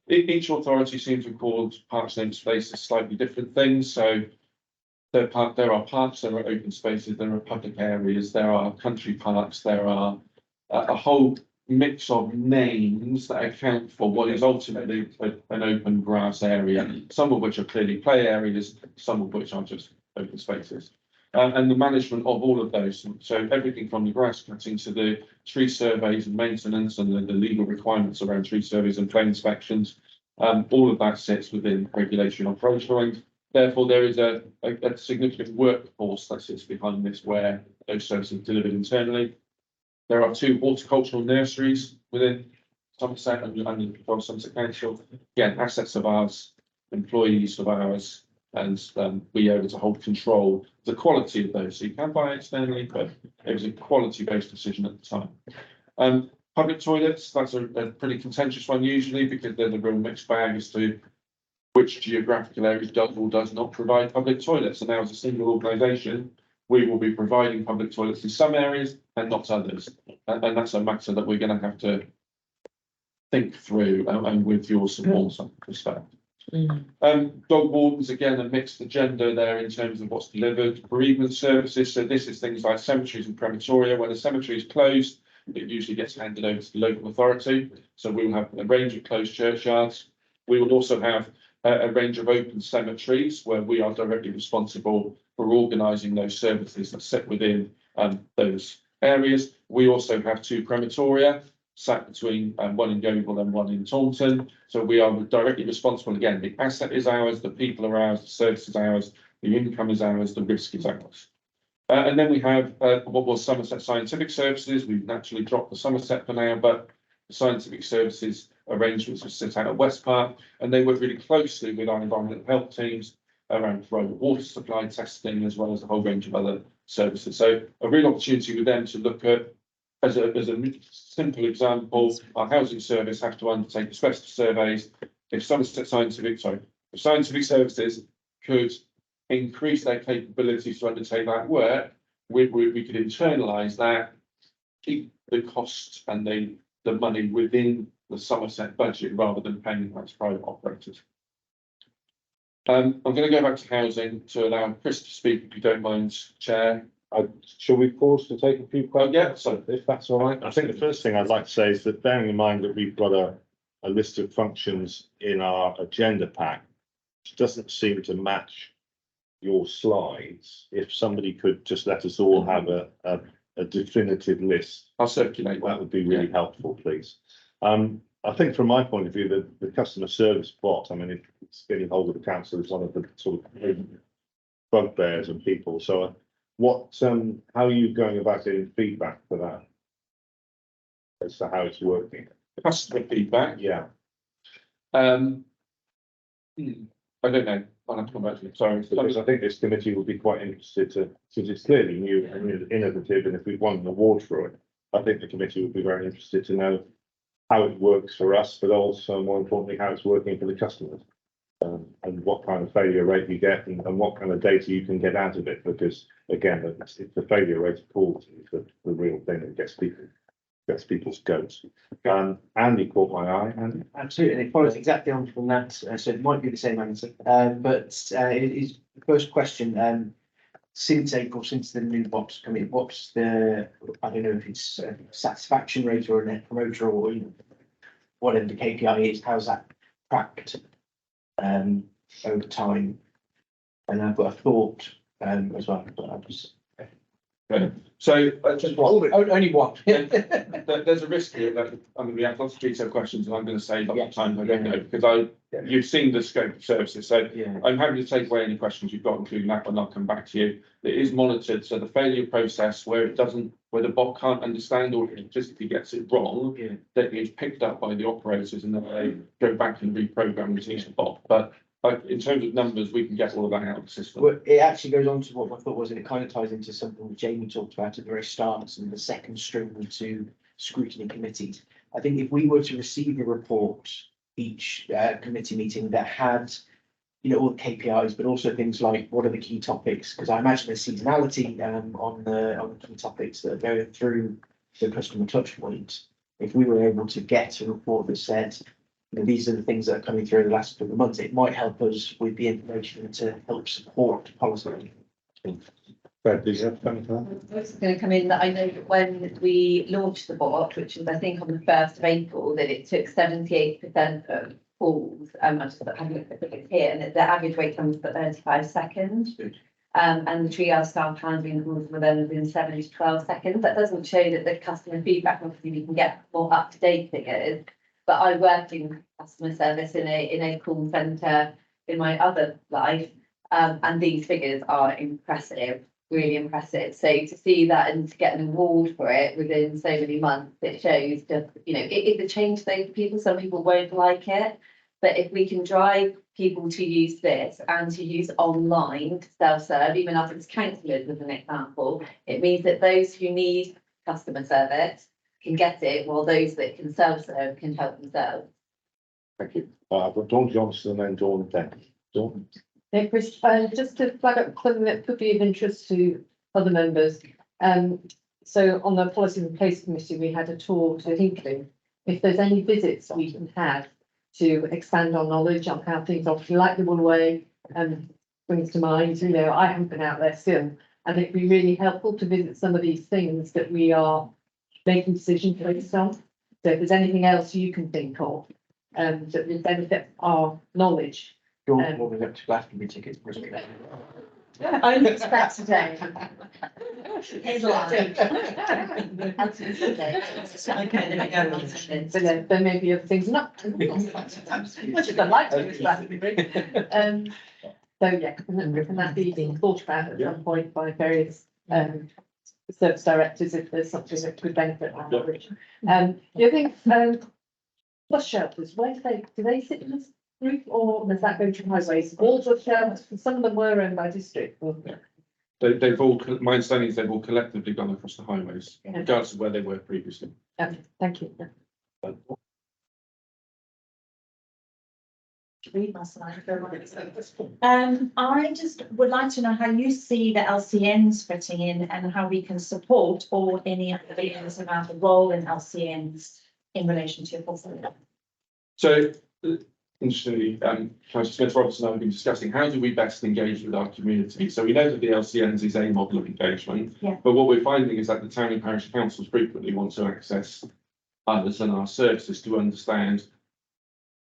Each authority seems to call parks and spaces slightly different things. So there are parks, there are open spaces, there are public areas, there are country parks, there are a whole mix of names that account for what is ultimately an open grass area, some of which are clearly play areas, some of which are just open spaces. And the management of all of those, so everything from the grass cutting to the tree surveys and maintenance and the legal requirements around tree surveys and plan inspections, all of that sits within regulatory and operational. And therefore, there is a significant workforce that sits behind this where those services are delivered internally. There are 2 horticultural nurseries within Somerset and Somerset Council. Again, assets of ours, employees of ours, and be able to hold control of the quality of those. So you can buy externally, but it was a quality-based decision at the time. Public toilets, that's a pretty contentious one usually because there's a real mixed bag as to which geographical areas does or does not provide public toilets. And now as a single organisation, we will be providing public toilets in some areas and not others. And that's a matter that we're going to have to think through and with your support and respect. Dog wardens, again, a mixed agenda there in terms of what's delivered. Bereavement services, so this is things like cemeteries and crematoria. When a cemetery is closed, it usually gets handed over to the local authority. So we will have a range of closed churchyards. We will also have a range of open cemeteries where we are directly responsible for organising those services that sit within those areas. We also have 2 crematoria sat between one in Yeovil and one in Taunton. So we are directly responsible. Again, the asset is ours, the people are ours, the service is ours, the income is ours, the risk is ours. And then we have what was Somerset Scientific Services. We've naturally dropped the Somerset for now, but the Scientific Services arrangements will sit out at West Park, and they work really closely with our environmental health teams around private water supply testing, as well as a whole range of other services. So a real opportunity with them to look at, as a simple example, our housing service have to undertake asbestos surveys. If Scientific Services could increase their capabilities to undertake that work, we could internalise that, keep the cost and the money within the Somerset budget rather than paying that to private operators. I'm going to go back to housing to allow Chris to speak, if you don't mind, Chair. Shall we pause to take a few questions? Yeah, so If that's all right. I think the first thing I'd like to say is that bearing in mind that we've got a list of functions in our agenda pack, which doesn't seem to match your slides. If somebody could just let us all have a definitive list, I'll circulate that would be really helpful, please. I think from my point of view, the customer service bot, I mean, it's getting hold of the council is one of the sort of bugbears of people. So how are you going about getting feedback for that? As to how it's working? Customer feedback. Yeah. I don't know. I'll have to come back to you. Sorry. Because I think this committee would be quite interested because it's clearly new and innovative, and if we've won an award for it, I think the committee would be very interested to know how it works for us, but also more importantly, how it's working for the customers. And what kind of failure rate you get and what kind of data you can get out of it, because again, it's the failure rate of calls is the real thing that gets people's goats. Andy caught my eye, and Absolutely, it follows exactly on from that, so it might be the same answer, but it is the first question. Since April, since the new box come in, what's the, I don't know if it's satisfaction rate or a net promoter or whatever the KPI is, how's that tracked over time? And I've got a thought as well, but I was. So just one. Only one. There's a risk here that I'm going to be asked lots of detailed questions, and I'm going to say lots of times I don't know because you've seen the scope of services. So I'm happy to take away any questions you've got, including that one. I'll come back to you. It is monitored, so the failure process where the bot can't understand or physically gets it wrong, that is picked up by the operators, and then they go back and reprogram the bot. But in terms of numbers, we can get all of that out of the system. Well, it actually goes on to what my thought was, and it kind of ties into something that Jamie talked about at the very start, and the second string to scrutiny committees. I think if we were to receive a report each committee meeting that had, all the KPIs, but also things like what are the key topics, because I imagine there's seasonality on the key topics that are going through the customer touch points. If we were able to get a report that said, these are the things that are coming through in the last couple of months, it might help us with the information to help support policy. Brad, did you have something for that? I was going to come in that I know that when we launched the bot, which was I think on the 1st of April, that it took 78% of calls. I'm just having a look at it here, and the average wait time was for 35 seconds. And the triage staff handling calls were then within 7 to 12 seconds. That doesn't show that the customer feedback, obviously we can get more up-to-date figures. But I worked in customer service in a call centre in my other life, and these figures are impressive, really impressive. So to see that and to get an award for it within so many months, it shows just, it is a change though for people. Some people won't like it, but if we can drive people to use this and to use online to self-serve, even us as councillors as an example, it means that those who need customer service can get it, while those that can self-serve can help themselves. Thank you. I've got Dawn Johnson and then Dawn Dent. Dawn. Hey, Chris, just to flag up something that could be of interest to other members. So on the Policy and Place Committee, we had a tour to Hinkley. If there's any visits we can have to expand our knowledge on how things are, like the one way brings to mind, I haven't been out there still, and it'd be really helpful to visit some of these things that we are making decisions based on. So if there's anything else you can think of that will benefit our knowledge. You're warming up to Glastonbury tickets. Only expect today. There may be other things not. Much as I'd like to go to Glastonbury. So yeah, can that be thought about at some point by various service directors if there's something that could benefit our knowledge? The other thing, bus shelters, where do they sit in this group, or does that go to highways? All bus shelters, some of them were owned by district. They've all, my understanding is they've all collectively gone across the highways, regardless of where they were previously. Thank you. Read my slide. I just would like to know how you see the LCNs fitting in and how we can support or any other videos about the role in LCNs in relation to your portfolio. So the interestingly, Councillor Smith Robertson and I have been discussing how do we best engage with our community. So we know that the LCNs is a model of engagement, Yeah. but what we're finding is that the town and parish councils frequently want to access others and our services to understand,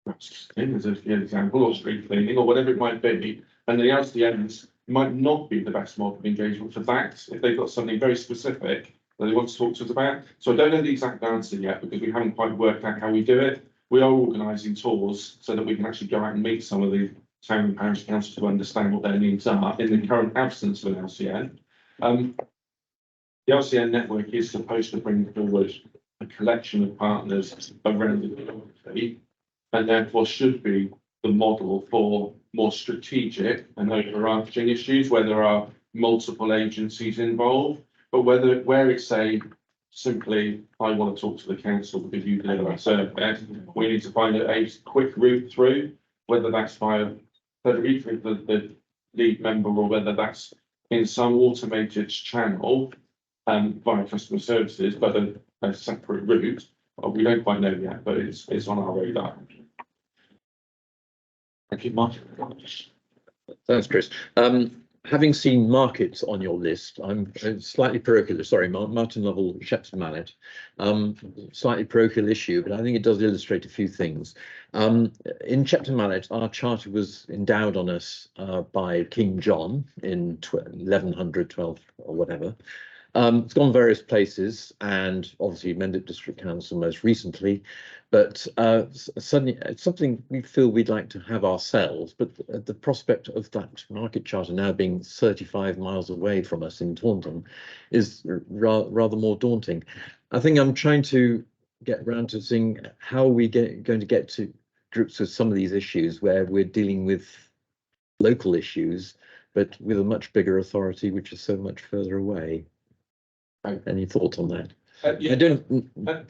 perhaps as an example, or street cleaning or whatever it might be, and the LCNs might not be the best model of engagement for that if they've got something very specific that they want to talk to us about. So I don't know the exact answer yet because we haven't quite worked out how we do it. We are organising tours so that we can actually go out and meet some of the town and parish councils to understand what their needs are in the current absence of an LCN. The LCN network is supposed to bring forward a collection of partners around the community and therefore should be the model for more strategic and overarching issues where there are multiple agencies involved, but where it's simply, I want to talk to the council because you deliver a service, we need to find a quick route through, whether that's via the lead member or whether that's in some automated channel via customer services, but a separate route. We don't quite know yet, but it's on our radar. Thank you, Martin. Thanks, Chris. Having seen markets on your list, I'm slightly parochial. Sorry, Martin Lovell, Shepton Mallet. Slightly parochial issue, but I think it does illustrate a few things. In Shepton Mallet, our charter was endowed on us by King John in 1112 or whatever. It's gone various places and obviously Mendip District Council most recently, but suddenly it's something we feel we'd like to have ourselves, but the prospect of that market charter now being 35 miles away from us in Taunton is rather more daunting. I think I'm trying to get round to seeing how we going to get to grips with some of these issues where we're dealing with local issues, but with a much bigger authority, which is so much further away. Any thoughts on that? Yeah.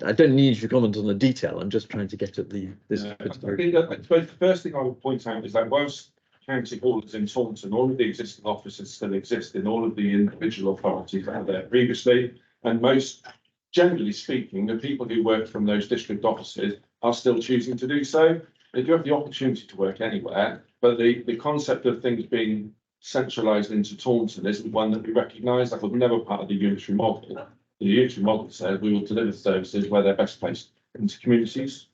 I don't need you to comment on the detail. I'm just trying to get at this. I think the first thing I would point out is that whilst County Hall is in Taunton, all of the existing offices still exist in all of the individual authorities that are there previously, and most, generally speaking, the people who work from those district offices are still choosing to do so. They do have the opportunity to work anywhere, but the concept of things being centralised into Taunton isn't one that we recognise. That was never part of the unitary model. The unitary model said we will deliver services where they're best placed into communities.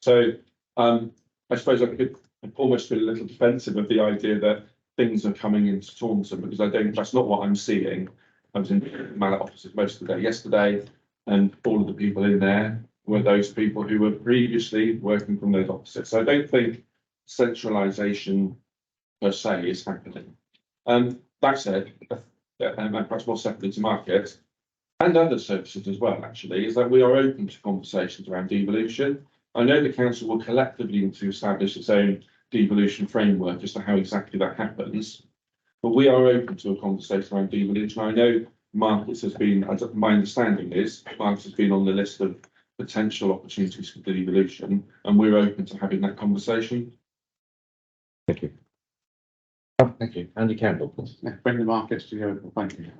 So I suppose I could almost feel a little defensive of the idea that things are coming into Taunton because that's not what I'm seeing. I was in Mallet offices most of the day yesterday, and all of the people in there were those people who were previously working from those offices. So I don't think centralisation per se is happening. That said, and perhaps more separately to market and other services as well, actually, is that we are open to conversations around devolution. I know the council will collectively need to establish its own devolution framework as to how exactly that happens, but we are open to a conversation around devolution. I know markets has been, my understanding is, markets has been on the list of potential opportunities for devolution, and we're open to having that conversation. Thank you. Thank you. Andy Campbell, please. Yeah, bring the markets to you. Thank you.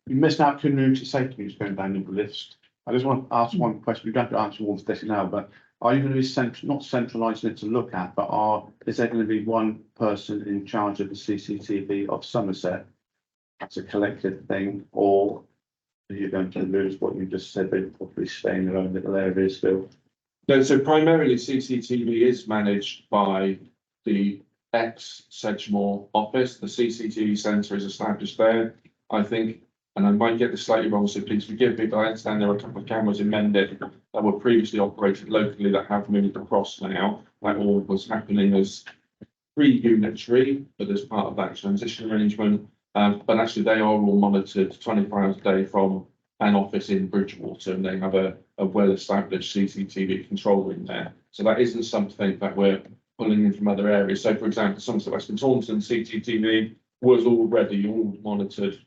You missed out community safety news going down the list. I just want to ask one question. You don't have to answer all of this now, but are you going to be not centralising it to look at, but is there going to be one person in charge of the CCTV of Somerset? That's a collective thing, or are you going to lose what you just said? They'll probably stay in their own little areas still. No, so primarily CCTV is managed by the ex-Sedgemoor office. The CCTV centre is established there. I think, and I might get this slightly wrong, so please forgive me, but I understand there are a couple of cameras in Mendip that were previously operated locally that have moved across now. That all was happening as pre-unitary, but as part of that transition arrangement. But actually they are all monitored 24 hours a day from an office in Bridgewater, and they have a well-established CCTV control room there. So that isn't something that we're pulling in from other areas. So for example, Somerset West and Taunton CCTV was already all monitored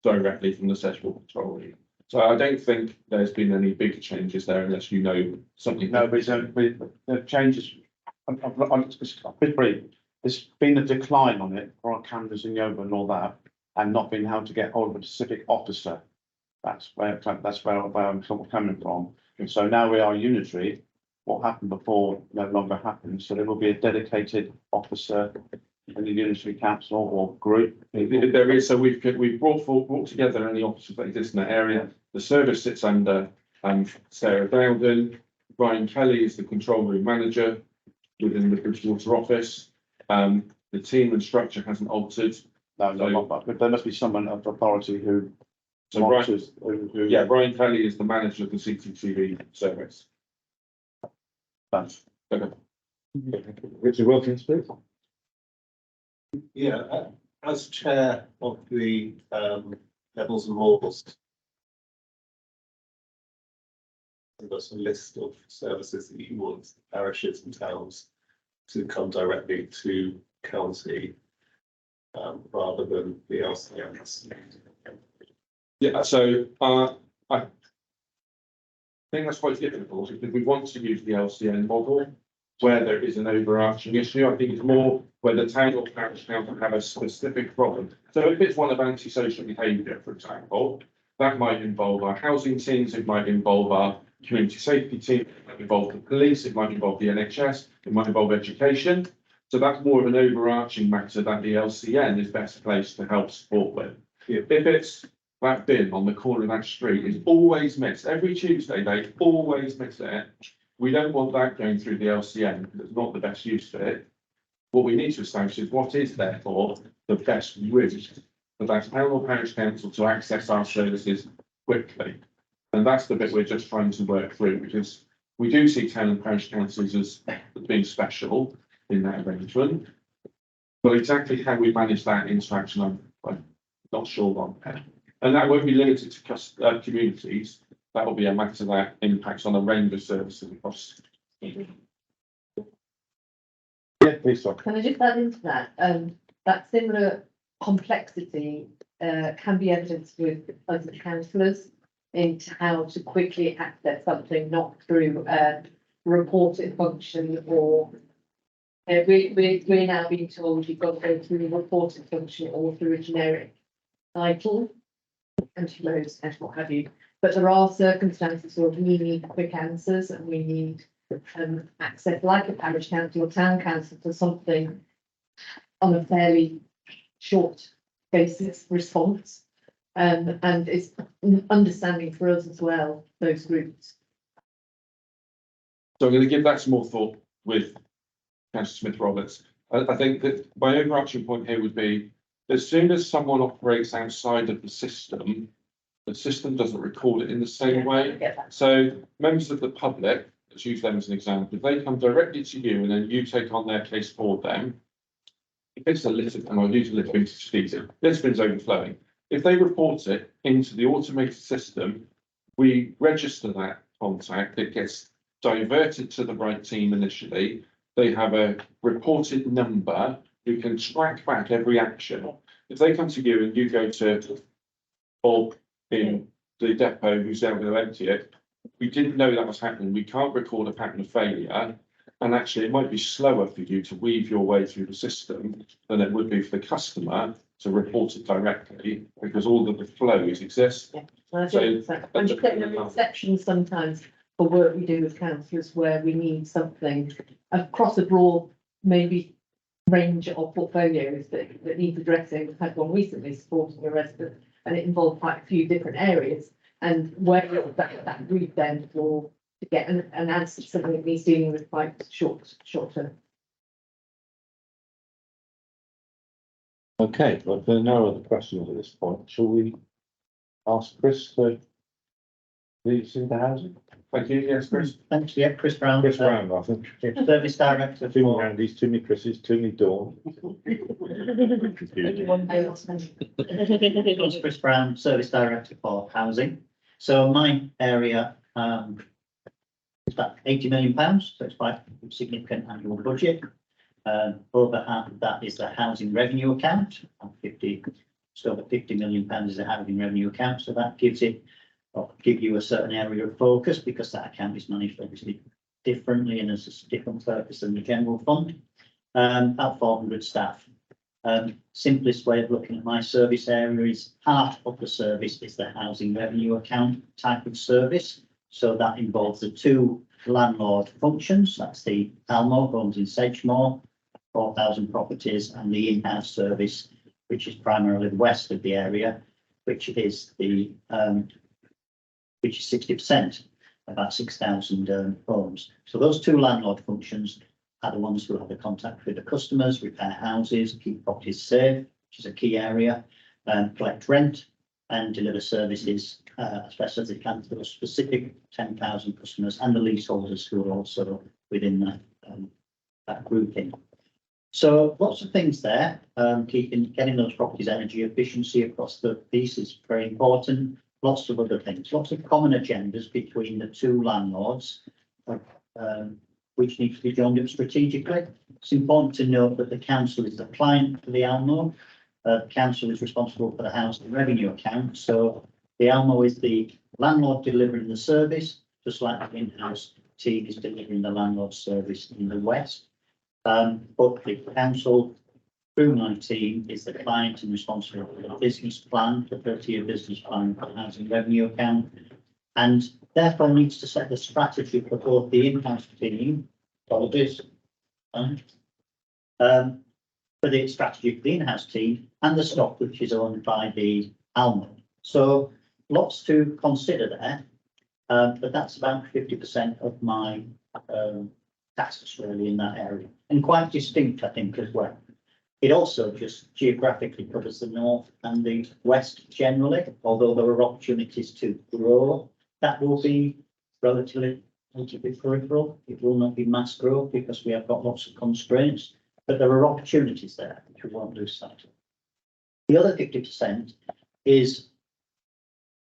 directly from the Sedgemoor control room. So I don't think there's been any big changes there unless you know something. No, but the changes, I'll be brief. There's been a decline on it for our cameras in Yeovil and all that, and not being able to get hold of a specific officer. That's where I'm sort of coming from. And so now we are unitary. what happened before no longer happens. So there will be a dedicated officer in the Unitary Council or group. There is, so we've brought together any officers that exist in that area. The service sits under Sarah Dowden. Ryan Kelly is the control room manager within the Bridgewater office. The team and structure hasn't altered. No, but there must be someone of authority who. So Ryan Kelly is the manager of the CCTV service. Thanks. Okay. Richard Wilkins, please. Yeah, as chair of the Levels and Moors. I've got a list of services that you want parishes and towns to come directly to county rather than the LCMs. Yeah, so I think that's quite difficult because we want to use the LCN model where there is an overarching issue. I think it's more where the town or parish council have a specific problem. So if it's one of antisocial behaviour, for example, that might involve our housing teams, it might involve our community safety team, it might involve the police, it might involve the NHS, it might involve education. So that's more of an overarching matter that the LCN is best placed to help support with. If it's that bin on the corner of that street is always missed, every Tuesday they always miss it. We don't want that going through the LCN because it's not the best use for it. What we need to establish is what is therefore the best route for that town or parish council to access our services quickly. And that's the bit we're just trying to work through because we do see town and parish councils as being special in that arrangement. But exactly how we manage that interaction, I'm not sure on. And that won't be limited to communities. That will be a matter that impacts on a range of services across. Yeah, please, sorry. Can I just add into that? That similar complexity can be evidenced with us as councillors into how to quickly access something, not through a reported function or we're now being told you've got to go through a reported function or through a generic title, anti-loads and what have you. But there are circumstances where we need quick answers and we need access, like a parish council or town council, to something on a fairly short basis response. And it's understanding for us as well, those groups. So I'm going to give that some more thought with Councillor Smith-Roberts. I think that my overarching point here would be, as soon as someone operates outside of the system doesn't record it in the same way. So members of the public, let's use them as an example, if they come directly to you and then you take on their case for them, if it's a litter, and I'll use a litter bin to litter bin's overflowing. If they report it into the automated system, we register that contact, it gets diverted to the right team initially. They have a reported number who can track back every action. If they come to you and you go to Bob in the depot who's there going to empty it, we didn't know that was happening. We can't record a pattern of failure. And actually, it might be slower for you to weave your way through the system than it would be for the customer to report it directly because all of the flows exist. Yeah. So, and you get an exception sometimes for work we do with councillors where we need something across a broad, maybe range of portfolios that needs addressing. We've had one recently supporting a resident and it involved quite a few different areas. And where that group then for to get an answer to something that needs dealing with quite short term. Okay, well, if there are no other questions at this point, shall we ask Chris to lead us into housing? Thank you. Yes, Chris. Thanks, yeah, Chris Brown. Chris Brown, I think. Service Director. Too many Andys, too many Chris's, too many Dawn. Chris Brown, Service Director for Housing. So my area, it's about £80 million, so it's quite a significant annual budget. Over half of that is the housing revenue account. Just over £50 million is the housing revenue account, so that gives it, or give you a certain area of focus because that account is managed obviously differently and has a different purpose than the general fund. About 400 staff. Simplest way of looking at my service area is part of the service is the housing revenue account type of service. So that involves the two landlord functions. That's the Almo homes in Sedgemoor, 4,000 properties, and the in-house service, which is primarily the west of the area, which is 60%, about 6,000 homes. So those two landlord functions are the ones who have the contact with the customers, repair houses, keep properties safe, which is a key area, collect rent and deliver services as best as they can to those specific 10,000 customers and the leaseholders who are also within that grouping. So lots of things there. Getting those properties energy efficiency across the piece is very important. Lots of other things, lots of common agendas between the two landlords, which need to be joined up strategically. It's important to note that the council is the client for the Almo. The council is responsible for the housing revenue account. So the Almo is the landlord delivering the service, just like the in-house team is delivering the landlord service in the west. But the council, through my team, is the client and responsible for the business plan, the 30-year business plan for the housing revenue account, and therefore needs to set the strategy for both the in-house team, apologies, for the strategy for the in-house team and the stock which is owned by the Almo. So lots to consider there, but that's about 50% of my tasks really in that area, and quite distinct, I think, as well. It also just geographically covers the north and the west generally, although there are opportunities to grow. That will be relatively peripheral. It will not be mass growth because we have got lots of constraints, but there are opportunities there which we won't lose sight of. The other 50% is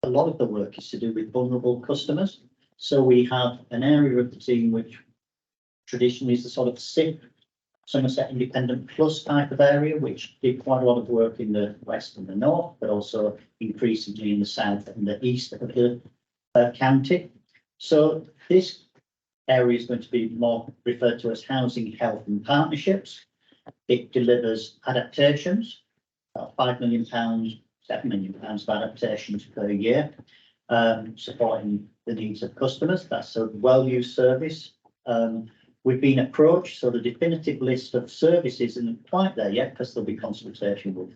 a lot of the work is to do with vulnerable customers. So we have an area of the team which traditionally is the sort of SIP, Somerset Independent Plus type of area, which did quite a lot of work in the west and the north, but also increasingly in the south and the east of the county. So this area is going to be more referred to as housing, health and partnerships. It delivers adaptations, about £5 million, £7 million of adaptations per year, supporting the needs of customers. That's a well-used service. We've been approached, so the definitive list of services isn't quite there yet because there'll be consultation with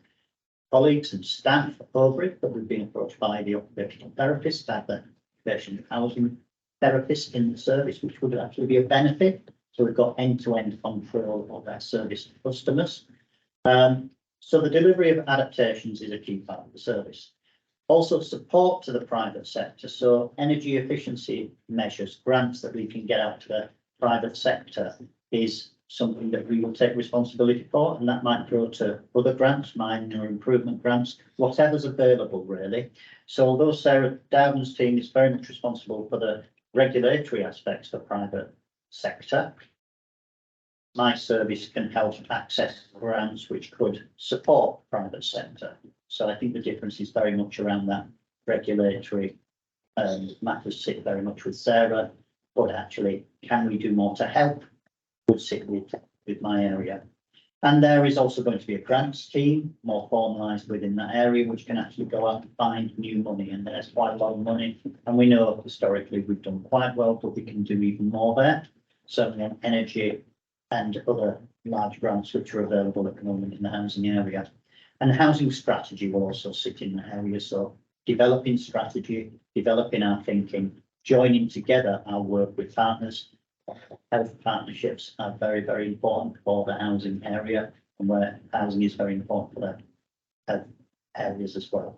colleagues and staff over it, but we've been approached by the occupational therapist, the occupational housing therapist in the service, which would actually be a benefit. So we've got end-to-end control of our service to customers. So the delivery of adaptations is a key part of the service. Also support to the private sector, so energy efficiency measures, grants that we can get out to the private sector is something that we will take responsibility for, and that might go to other grants, minor improvement grants, whatever's available really. So although Sarah Dowden's team is very much responsible for the regulatory aspects of the private sector, my service can help access grants which could support private sector. So I think the difference is very much around that regulatory matters sit very much with Sarah. But actually, can we do more to help? Would sit with my area. And there is also going to be a grants team, more formalised within that area, which can actually go out and find new money. And there's quite a lot of money. And we know historically we've done quite well, but we can do even more there. Certainly on energy and other large grants which are available at the moment in the housing area. And housing strategy will also sit in that area. So developing strategy, developing our thinking, joining together our work with partners. Health partnerships are very, very important for the housing area, and where housing is very important for the health areas as well.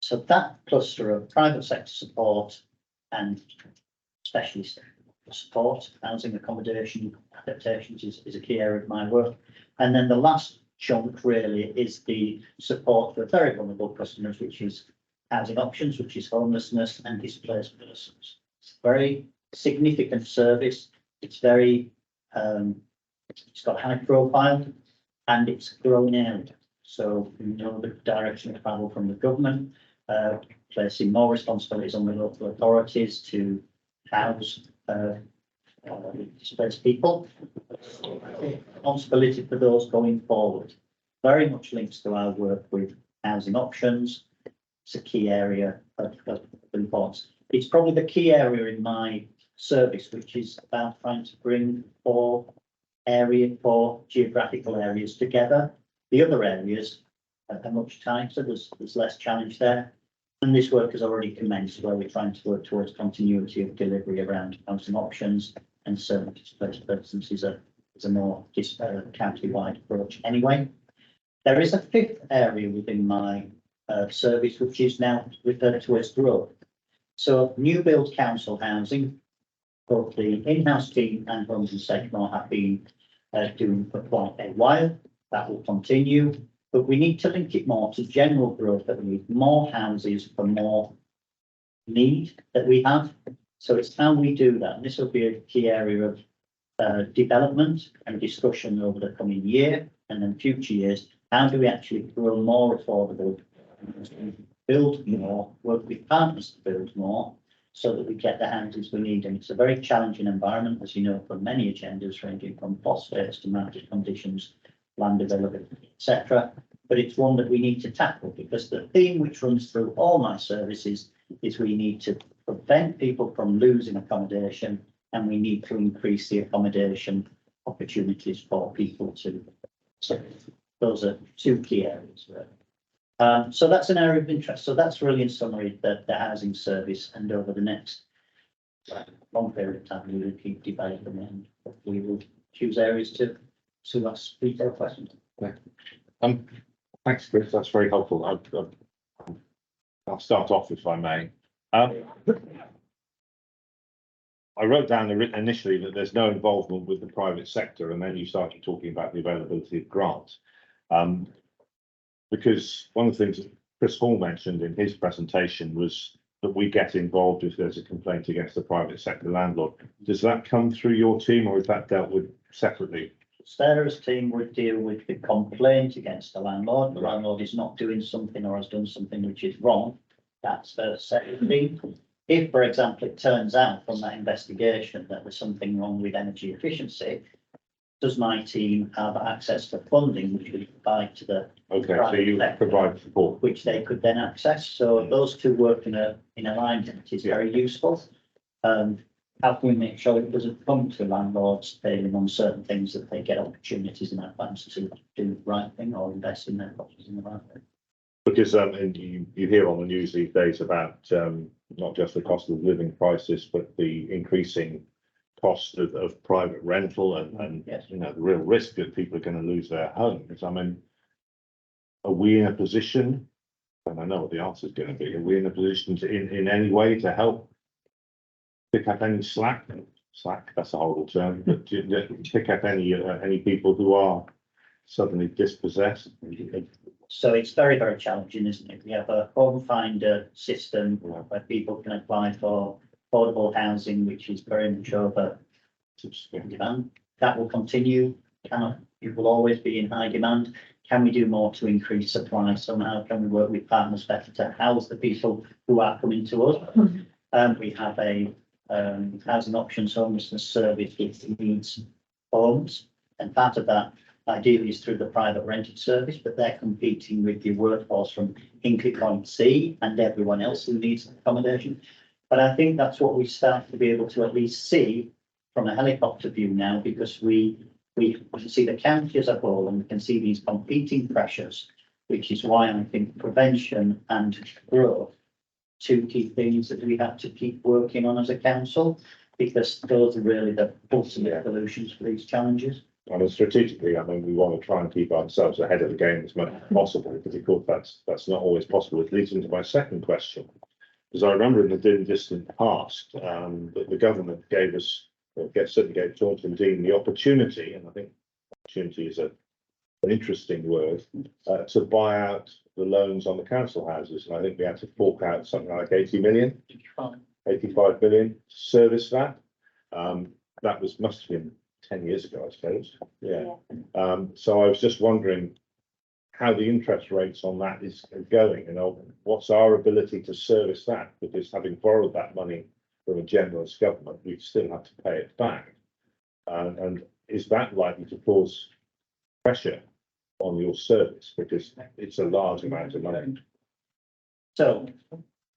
So that cluster of private sector support and specialist support, housing accommodation adaptations is a key area of my work. And then the last chunk really is the support for very vulnerable customers, which is housing options, which is homelessness and displaced persons. It's a very significant service. It's very, it's got high profile and it's a growing area. So we know the direction of travel from the government, placing more responsibilities on the local authorities to house displaced people. Responsibility for those going forward. Very much links to our work with housing options. It's a key area of importance. It's probably the key area in my service, which is about trying to bring four geographical areas together. The other areas are much tighter, there's less challenge there. And this work has already commenced where we're trying to work towards continuity of delivery around housing options and certain displaced persons is a more county-wide approach anyway. There is a fifth area within my service, which is now referred to as growth. So new build council housing, both the in-house team and Homes and Sedgemore have been doing for quite a while. That will continue, but we need to link it more to general growth, that we need more houses for more need that we have. So it's how we do that. And this will be a key area of development and discussion over the coming year and then future years. How do we actually grow more affordable, build more, work with partners to build more, so that we get the houses we need? And it's a very challenging environment, as you know, for many agendas ranging from phosphates to market conditions, land availability, etc. But it's one that we need to tackle, because the theme which runs through all my services is we need to prevent people from losing accommodation, and we need to increase the accommodation opportunities for people to. So those are two key areas. So that's an area of interest. So that's really in summary the housing service, and over the next long period of time we will keep developing and we will choose areas to ask detailed questions. Thanks, Chris. That's very helpful. I'll start off if I may. I wrote down initially that there's no involvement with the private sector, and then you started talking about the availability of grants. Because one of the things that Chris Hall mentioned in his presentation was that we get involved if there's a complaint against the private sector landlord. Does that come through your team, or is that dealt with separately? Sarah's team would deal with the complaint against the landlord. The landlord is not doing something or has done something which is wrong. That's her separate team. If, for example, it turns out from that investigation that there's something wrong with energy efficiency, does my team have access to funding which we provide to the so you provide support, which they could then access? So those two work in alignment is very useful. How can we make sure it doesn't come to landlords failing on certain things, that they get opportunities in advance to do the right thing or invest in their properties in the right way? Because and you hear on the news these days about not just the cost of living crisis, but the increasing cost of private rental and yes, you know, the real risk that people are going to lose their homes. I mean, are we in a position, and I know what the answer is going to be, are we in a position to in any way to help pick up any slack, that's a horrible term, but to pick up any people who are suddenly dispossessed? So it's very, very challenging, isn't it? We have a home finder system where people can apply for affordable housing, which is very much over demand. That will continue. It will always be in high demand. Can we do more to increase supply somehow? Can we work with partners better to house the people who are coming to us? We have a housing options homelessness service which needs homes, and part of that ideally is through the private rented service, but they're competing with the workforce from Hinkley Point C and everyone else who needs accommodation. But I think that's what we start to be able to at least see from a helicopter view now, because we can see the county as a whole and we can see these competing pressures, which is why I think prevention and growth, two key things that we have to keep working on as a council, because those are really the ultimate solutions for these challenges. And strategically, I mean, we want to try and keep ourselves ahead of the game as much as possible, because of course that's not always possible. It leads into my second question, because I remember in the distant past that the government gave us, certainly gave Taunton Dean the opportunity, and I think opportunity is an interesting word, to buy out the loans on the council houses, and I think we had to fork out something like 85 million to service that. That must have been 10 years ago, I suppose. Yeah. So I was just wondering how the interest rates on that is going, and what's our ability to service that, because having borrowed that money from a generous government, we still have to pay it back. And is that likely to cause pressure on your service, because it's a large amount of money? So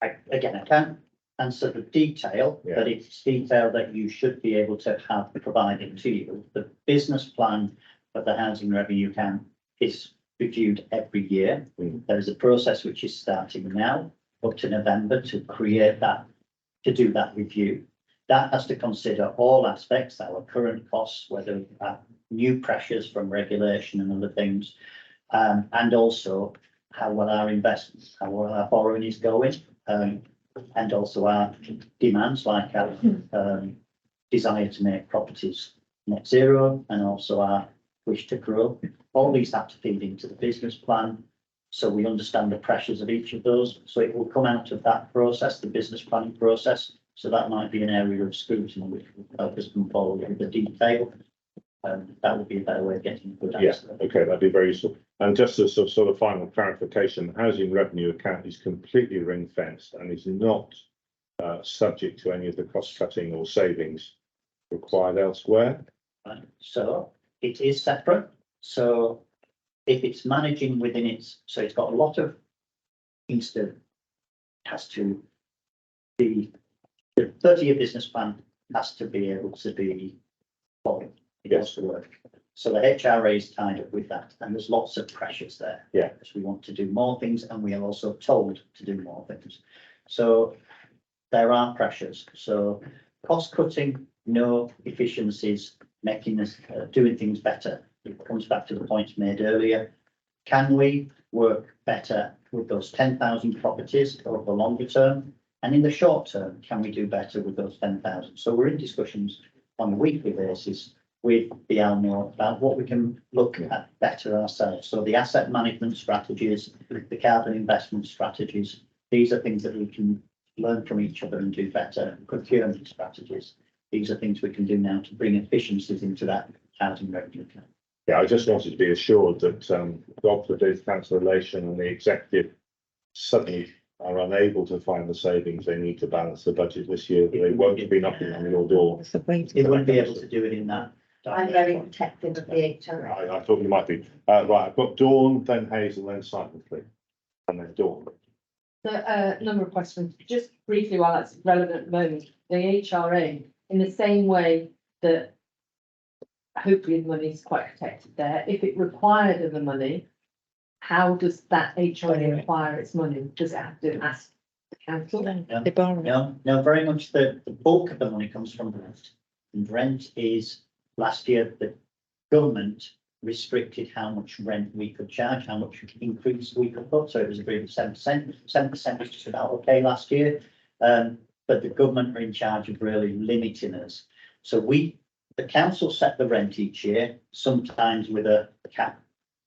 I can't answer the detail, but it's detail that you should be able to have provided to you. The business plan of the housing revenue account is reviewed every year. There is a process which is starting now up to November to create that, to do that review. That has to consider all aspects, our current costs, whether new pressures from regulation and other things, and also how well our investments, how well our borrowing is going, and also our demands, like our desire to make properties net zero, and also our wish to grow. All these have to feed into the business plan, so we understand the pressures of each of those. So it will come out of that process, the business planning process. So that might be an area of scrutiny which will help us come forward with the detail. That would be a better way of getting a good answer. Yeah, okay, that'd be very useful. And just as a sort of final clarification, the housing revenue account is completely ring fenced and is not subject to any of the cost cutting or savings required elsewhere. Right. So it is separate. So if it's managing within its, so it's got a lot of things that has to be, the 30-year business plan has to be able to be followed. It has to work. So the HRA is tied up with that, and there's lots of pressures there. Yeah. Because we want to do more things, and we are also told to do more things. So there are pressures. So cost cutting, no efficiencies, making us doing things better. It comes back to the points made earlier. Can we work better with those 10,000 properties over the longer term? And in the short term, can we do better with those 10,000? So we're in discussions on a weekly basis with the ALMO about what we can look at better ourselves. So the asset management strategies, the carbon investment strategies, these are things that we can learn from each other and do better. Procurement strategies, these are things we can do now to bring efficiencies into that housing revenue account. Yeah, I just wanted to be assured that God forbid council relation and the executive suddenly are unable to find the savings they need to balance the budget this year, that they won't be knocking on your door. It won't be able to do it in that. I'm very protective of the HRA. I thought you might be. Right, I've got Dawn, then Hazel, then Simon, please. And then Dawn. So, number of questions, just briefly while that's relevant at the moment, the HRA, in the same way that hopefully the money is quite protected there, if it required of the money, how does that HRA acquire its money? Does it have to ask the council? They borrow. No, very much the bulk of the money comes from rent. And rent is, last year, the government restricted how much rent we could charge, how much increase we could put. So it was agreed with 7%. 7% was just about okay last year. But the government are in charge of really limiting us. So the council set the rent each year, sometimes with a cap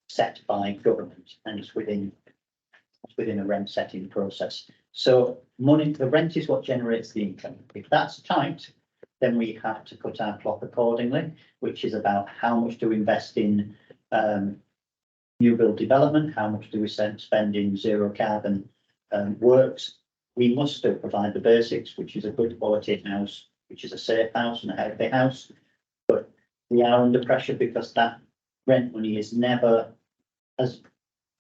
set by government, and it's within a rent setting process. So the rent is what generates the income. If that's tight, then we have to cut our cloth accordingly, which is about how much do we invest in new build development, how much do we spend in zero carbon works. We must still provide the basics, which is a good quality house, which is a safe house and a healthy house. But we are under pressure because that rent money is never as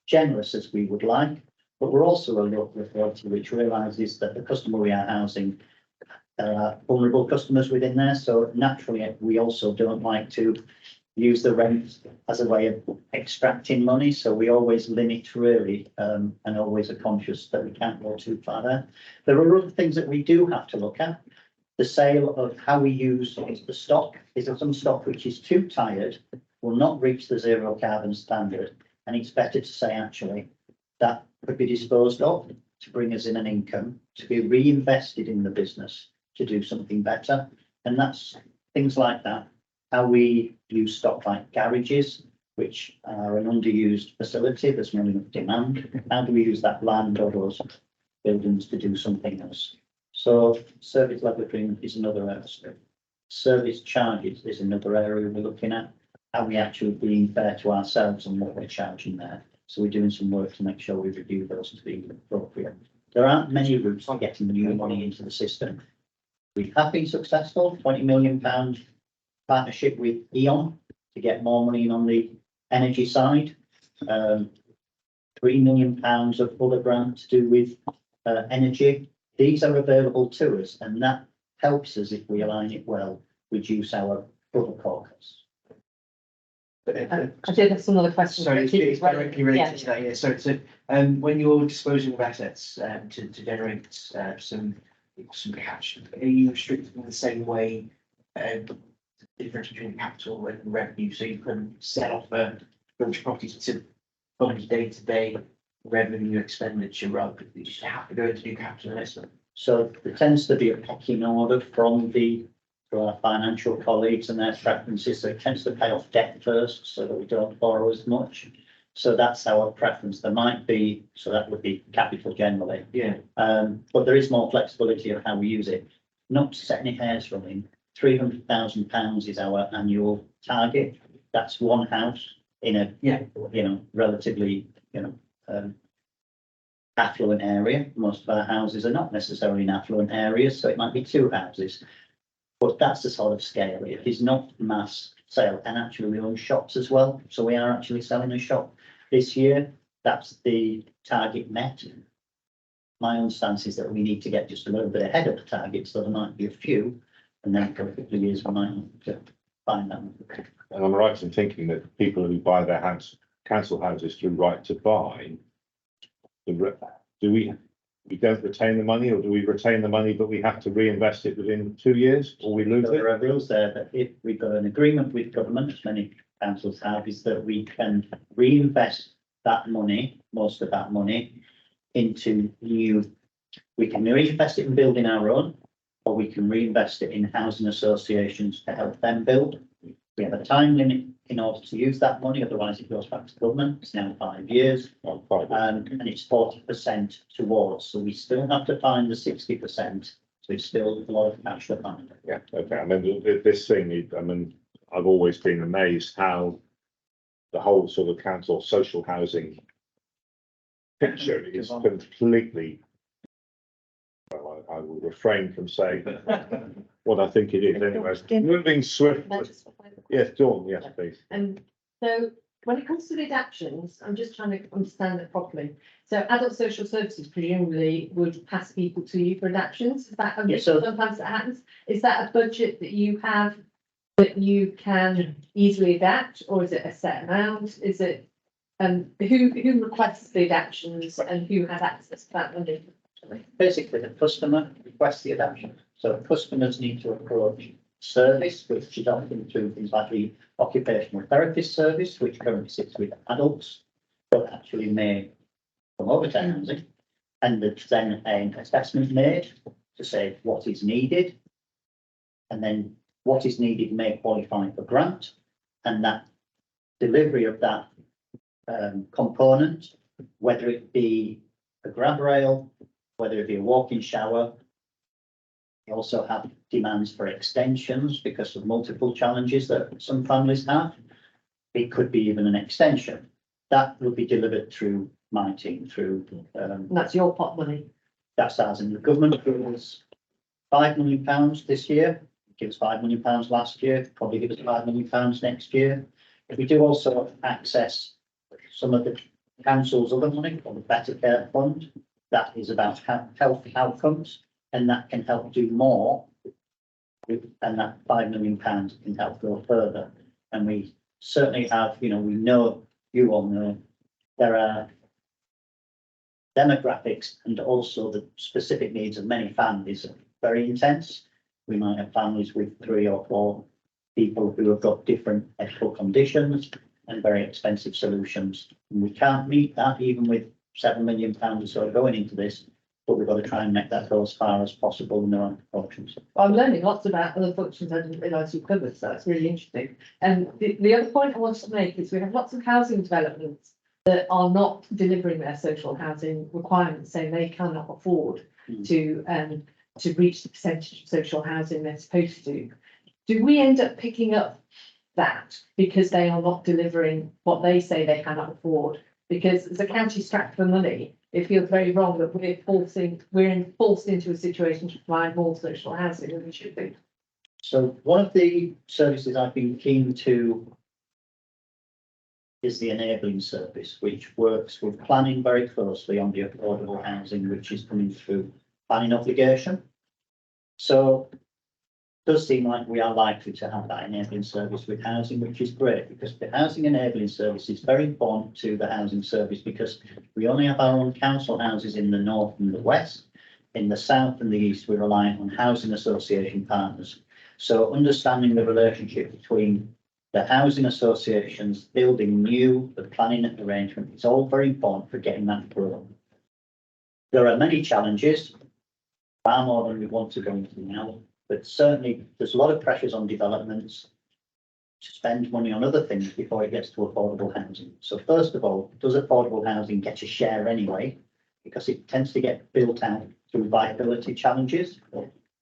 generous as we would like. But we're also a local authority which realises that the customer we are housing, there are vulnerable customers within there. So naturally, we also don't like to use the rent as a way of extracting money. So we always limit really, and always are conscious that we can't go too far there. There are other things that we do have to look at. The sale of how we use the stock. Is there some stock which is too tired, will not reach the zero carbon standard, and it's better to say actually that could be disposed of to bring us in an income, to be reinvested in the business, to do something better. And that's things like that. How we use stock like garages, which are an underused facility, there's not enough demand. How do we use that land or those buildings to do something else? So service level agreement is another area. Service charges is another area we're looking at. How we actually being fair to ourselves and what we're charging there. So we're doing some work to make sure we review those to be appropriate. There aren't many routes for getting new money into the system. We have been successful, £20 million partnership with E.ON to get more money in on the energy side. £3 million of other grant to do with energy these are available to us, and that helps us, if we align it well, reduce our other costs. I did have some other questions. So it's directly related Yeah. to that, yeah, so it's a, when you're disposing of assets, to generate, some cash, are you restricted in the same way, the difference between capital and revenue, so you can sell off a bunch of properties to fund day-to-day revenue expenditure rather than you just have to go into new capital investment? So there tends to be a pecking order from our financial colleagues and their preferences, so it tends to pay off debt first, so that we don't borrow as much. So that's our preference. There might be, so that would be capital generally. Yeah. But there is more flexibility of how we use it. Not to set any hairs running, £300,000 is our annual target. That's one house in a, relatively, affluent area. Most of our houses are not necessarily in affluent areas, so it might be two houses. But that's the sort of scale. It is not mass sale, and actually we own shops as well. So we are actually selling a shop this year. That's the target met. My own stance is that we need to get just a little bit ahead of the target, so there might be a few, and then for a couple of years we might have to find them. And I'm right in thinking that people who buy their council houses through right to buy, do we don't retain the money, or do we retain the money but we have to reinvest it within 2 years, or we lose it? There are rules there that if we've got an agreement with government, as many councils have, is that we can reinvest that money, most of that money, into we can reinvest it in building our own, or we can reinvest it in housing associations to help them build. We have a time limit in order to use that money, otherwise it goes back to government. It's now 5 years. And it's 40% towards, so we still have to find the 60%. So it's still a lot of cash to find. Yeah, okay. I mean, this thing, I've always been amazed how the whole sort of council social housing picture is completely, well, I will refrain from saying what I think it is anyway. Moving swiftly. Yes, Dawn, yes, please. And so when it comes to the adaptions, I'm just trying to understand it properly. So adult social services presumably would pass people to you for adaptions. Is that sometimes that happens? Is that a budget that you have that you can easily adapt, or is it a set amount? Is it who requests the adaptions and who has access to that money? Basically, the customer requests the adaptation. So customers need to approach service, which is often through things like the occupational therapist service, which currently sits with adults, but actually may come over to housing. And there's then an assessment made to say what is needed. And then what is needed may qualify for grant. And that delivery of that component, whether it be a grab rail, whether it be a walk-in shower. We also have demands for extensions because of multiple challenges that some families have. It could be even an extension. That will be delivered through my team, through. That's your pot money. That's ours, and the government gives £5 million this year. It gives £5 million last year, probably give us £5 million next year. We do also access some of the council's other money, called the Better Care Fund. That is about health outcomes, and that can help do more. And that £5 million can help go further. And we certainly have, we know, you all know, there are demographics and also the specific needs of many families are very intense. We might have families with 3 or 4 people who have got different medical conditions and very expensive solutions. And we can't meet that even with £7 million or so going into this, but we've got to try and make that go as far as possible in their own proportions. I'm learning lots about other functions I didn't realise you covered, so that's really interesting. And the other point I wanted to make is we have lots of housing developments that are not delivering their social housing requirements, saying they cannot afford to reach the percentage of social housing they're supposed to. Do we end up picking up that because they are not delivering what they say they cannot afford? Because as a county strapped for money, it feels very wrong that we're forced into a situation to provide more social housing than we should be. So one of the services I've been keen to is the enabling service, which works with planning very closely on the affordable housing, which is coming through planning obligation. So it does seem like we are likely to have that enabling service with housing, which is great, because the housing enabling service is very important to the housing service, because we only have our own council houses in the north and the west. In the south and the east, we rely on housing association partners. So understanding the relationship between the housing associations, building new, the planning arrangement, is all very important for getting that growth. There are many challenges, far more than we want to go into now, but certainly there's a lot of pressures on developments to spend money on other things before it gets to affordable housing. So first of all, does affordable housing get a share anyway? Because it tends to get built out through viability challenges.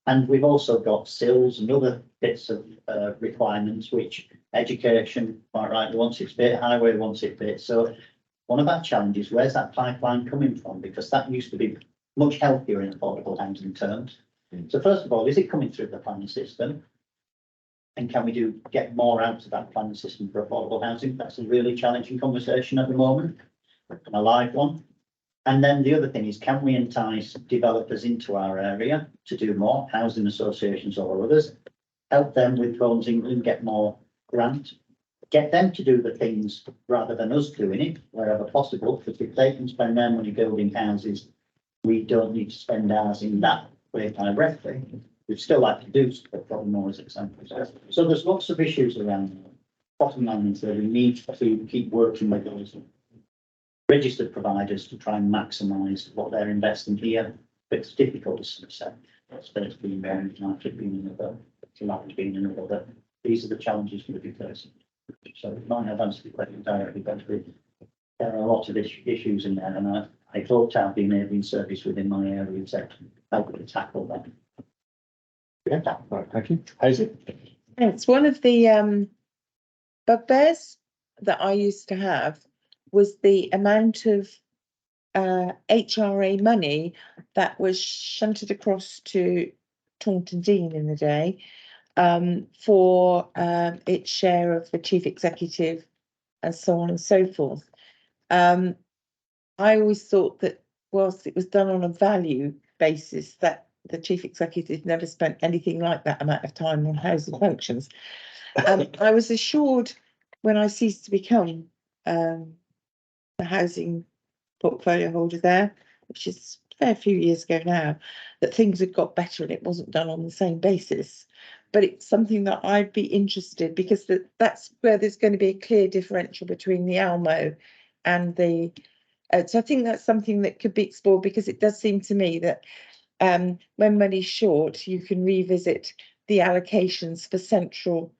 And we've also got sills and other bits of requirements, which education, quite right, wants its bit, highway wants its bit. So one of our challenges, where's that pipeline coming from? Because that used to be much healthier in affordable housing terms. So first of all, is it coming through the planning system? And can we get more out of that planning system for affordable housing? That's a really challenging conversation at the moment, and a live one. And then the other thing is, can we entice developers into our area to do more, housing associations or others, help them with Roads England, get more grant, get them to do the things rather than us doing it wherever possible, because if they can spend their money building houses, we don't need to spend ours in that way directly. We'd still like to do stuff, but probably more as examples. So there's lots of issues around. Bottom line is that we need to keep working with those registered providers to try and maximise what they're investing here. But it's difficult, as I said. It's been one, it might have been another, it might have been another. But these are the challenges we'll be facing. So it might have answered the question directly, but there are a lot of issues in there, and I thought to have the enabling service within my area to help to tackle that. Yeah, right, thank you. Hazel? It's one of the bugbears that I used to have was the amount of HRA money that was shunted across to Taunton Dean in the day for its share of the chief executive and so on and so forth. I always thought that whilst it was done on a value basis, that the chief executive never spent anything like that amount of time on housing functions. I was assured when I ceased to become the housing portfolio holder there, which is a fair few years ago now, that things had got better and it wasn't done on the same basis. But it's something that I'd be interested, because that's where there's going to be a clear differential between the Almo and the. So I think that's something that could be explored, because it does seem to me that when money's short, you can revisit the allocations for central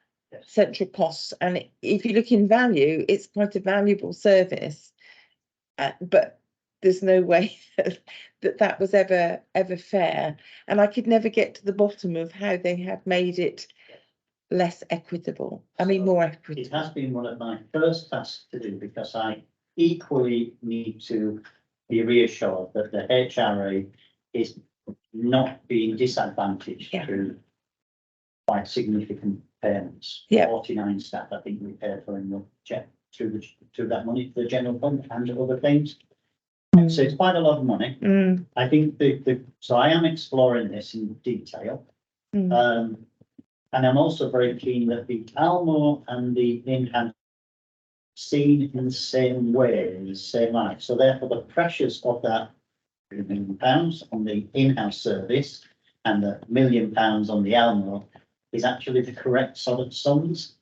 costs. And if you look in value, it's quite a valuable service, but there's no way that was ever fair. And I could never get to the bottom of how they have made it less equitable. I mean, more equitable. It has been one of my first tasks to do, because I equally need to be reassured that the HRA is not being disadvantaged through quite significant payments. 49 staff, I think we paid for in the check through that money to the general fund and other things. So it's quite a lot of money. I think so I am exploring this in detail. And I'm also very keen that the Almo and the in-house seen in the same way, in the same light. So therefore the pressures of that £1 million on the in-house service and the £1 million on the Almo is actually the correct sort of sums.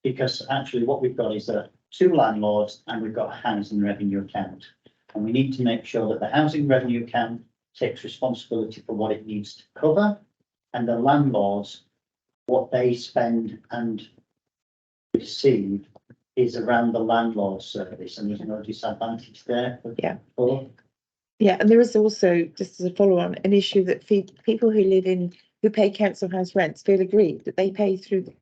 Because actually what we've got is two landlords and we've got a housing revenue account. And we need to make sure that the housing revenue account takes responsibility for what it needs to cover, and the landlords, what they spend and receive is around the landlord service, and there's no disadvantage there. Yeah, and there is also, just as a follow-on, an issue that people who pay council house rents feel aggrieved that they pay through the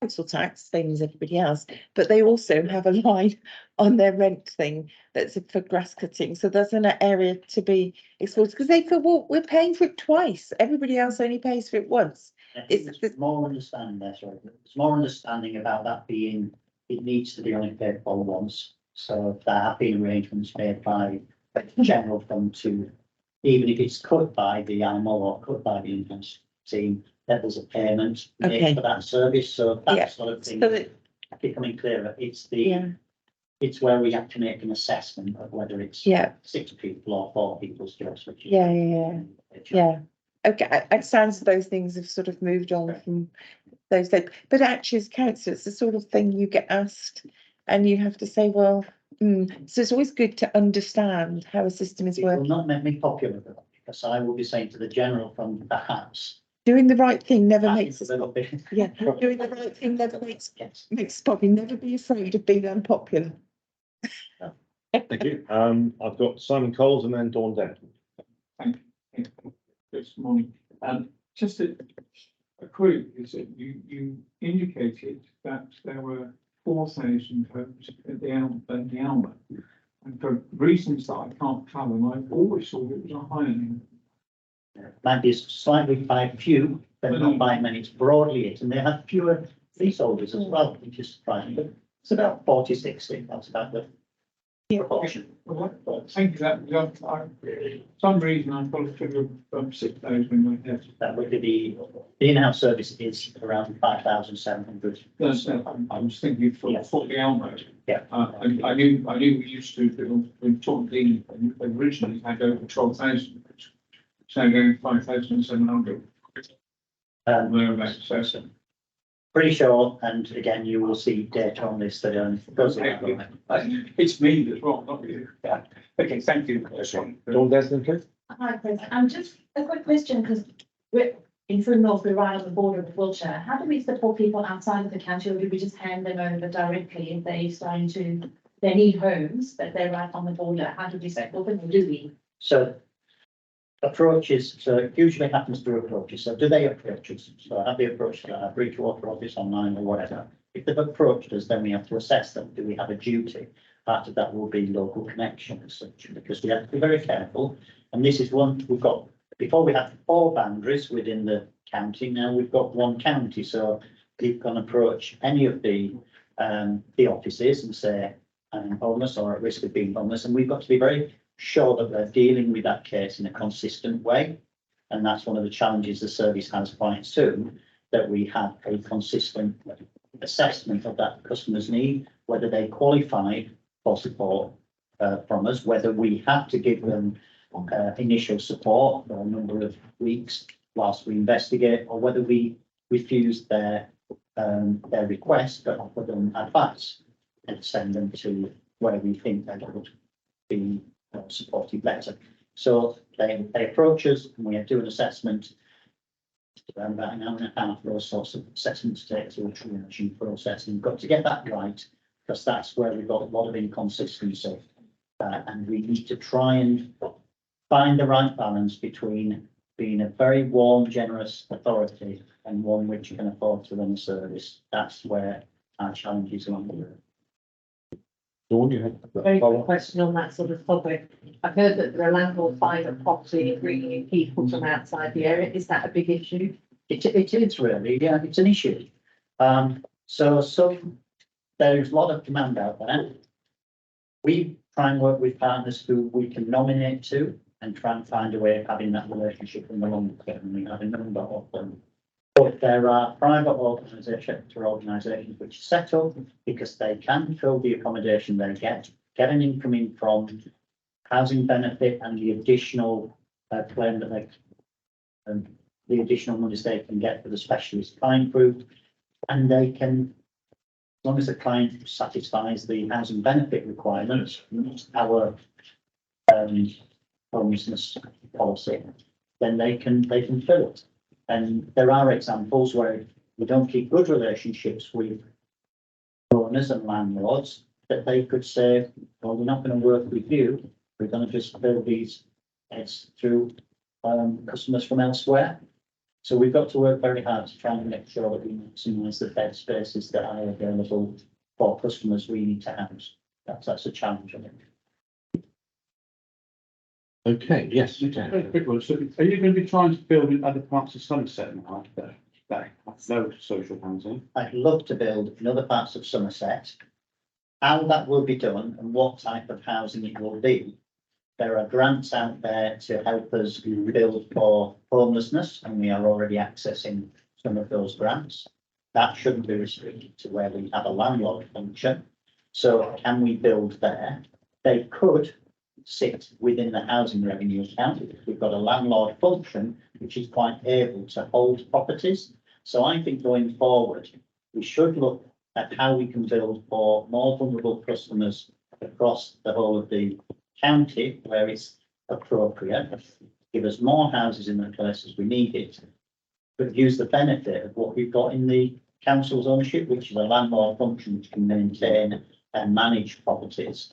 council tax, same as everybody else, but they also have a line on their rent thing that's for grass cutting. So there's an area to be explored, because they feel, well, we're paying for it twice. Everybody else only pays for it once. It's more understanding there, sorry. It's more understanding about that being, it needs to be only paid for once. So if there have been arrangements made by general fund to, even if it's cut by the animal or cut by the in-house team, that there's a payment Okay. made for that service, so Yeah, that sort of thing so is that, becoming clearer. It's yeah, it's where we have to make an assessment of whether it's yeah, 6 people or 4 people's jobs, which is. yeah. Yeah. Okay, it sounds as though things have sort of moved on from those days, but actually as councillor, it's the sort of thing you get asked and you have to say, well, so it's always good to understand how a system is It will working. not make me popular though, because I will be saying to the general fund, perhaps. Doing the right thing never that makes is us, a little bit. yeah, doing the right thing never makes Yes. popular. Never be afraid of being unpopular. Thank you. I've got Simon Coles and then Dawn Denton. Thank you. Good morning. Just a query is that you indicated that there were 4,000 homes at the Alma. And for reasons that I can't fathom, I've always thought it was a higher number. Might be slightly by few, but not by many. It's broadly it, and they have fewer leaseholders as well, which is surprising. But it's about 40, 60. That's about the proportion. Thank you. That for some reason I thought it figure of 6,000 in my head. That would be the in-house service is around 5,700. I was thinking for the Almo. Yeah. I knew we used to do when Taunton originally had over 12,000. So going 5,700. Thereabouts. So. Pretty sure, and again, you will see data on this that goes along. It's me that's wrong, not you. Yeah. Okay, thank you. Dawn Desmond, please. Hi, Chris. Just a quick question, because we're in Frum North, we're right on the border of Wiltshire. How do we support people outside of the county, or do we just hand them over directly if they're starting to, they need homes, but they're right on the border? How do we support them, or do we? So approaches, so it usually happens through approaches. So do they approach us? So have they approached our Bridgewater office online or whatever? If they've approached us, then we have to assess them. Do we have a duty? Part of that will be local connection as such, because we have to be very careful. And this is one we've got, before we had 4 boundaries within the county, now we've got 1 county. So you can approach any of the offices and say, I'm homeless or at risk of being homeless. And we've got to be very sure that we're dealing with that case in a consistent way. And that's one of the challenges the service has quite soon, that we have a consistent assessment of that customer's need, whether they qualify for support from us, whether we have to give them initial support for a number of weeks whilst we investigate, or whether we refuse their request but offer them advice and send them to where we think they would be supported better. So they approach us and we do an assessment. Around about an hour and a half, those sorts of assessments take through a triaging process, and you've got to get that right, because that's where we've got a lot of inconsistency. And we need to try and find the right balance between being a very warm, generous authority and one which can afford to run a service. That's where our challenges are. Dawn, you had Very quick question on that sort of topic. I've heard that the landlord buying a property, bringing in people from outside the area. Is that a big issue? It is really, yeah, it's an issue. So there's a lot of demand out there. We try and work with partners who we can nominate to and try and find a way of having that relationship in the long term. We have a number of them. But there are private organisations which set up because they can fill the accommodation they get an income in from housing benefit and the additional claim that they the additional monies they can get for the specialist client group, and they can, as long as the client satisfies the housing benefit requirements, our homelessness policy, then they can fill it. And there are examples where we don't keep good relationships with owners and landlords, that they could say, well, we're not going to work with you. We're going to just fill these beds through customers from elsewhere. So we've got to work very hard to try and make sure that we maximise the bed spaces that are available for customers we need to house. That's a challenge, I think. Okay, yes. Very quick one. So are you going to be trying to build in other parts of Somerset now that have no social housing? I'd love to build in other parts of Somerset. How that will be done and what type of housing it will be There are grants out there to help us build for homelessness, and we are already accessing some of those grants. That shouldn't be restricted to where we have a landlord function. So can we build there? They could sit within the housing revenue account. We've got a landlord function which is quite able to hold properties. So I think going forward, we should look at how we can build for more vulnerable customers across the whole of the county where it's appropriate, give us more houses in the places we need it, but use the benefit of what we've got in the council's ownership, which is a landlord function which can maintain and manage properties.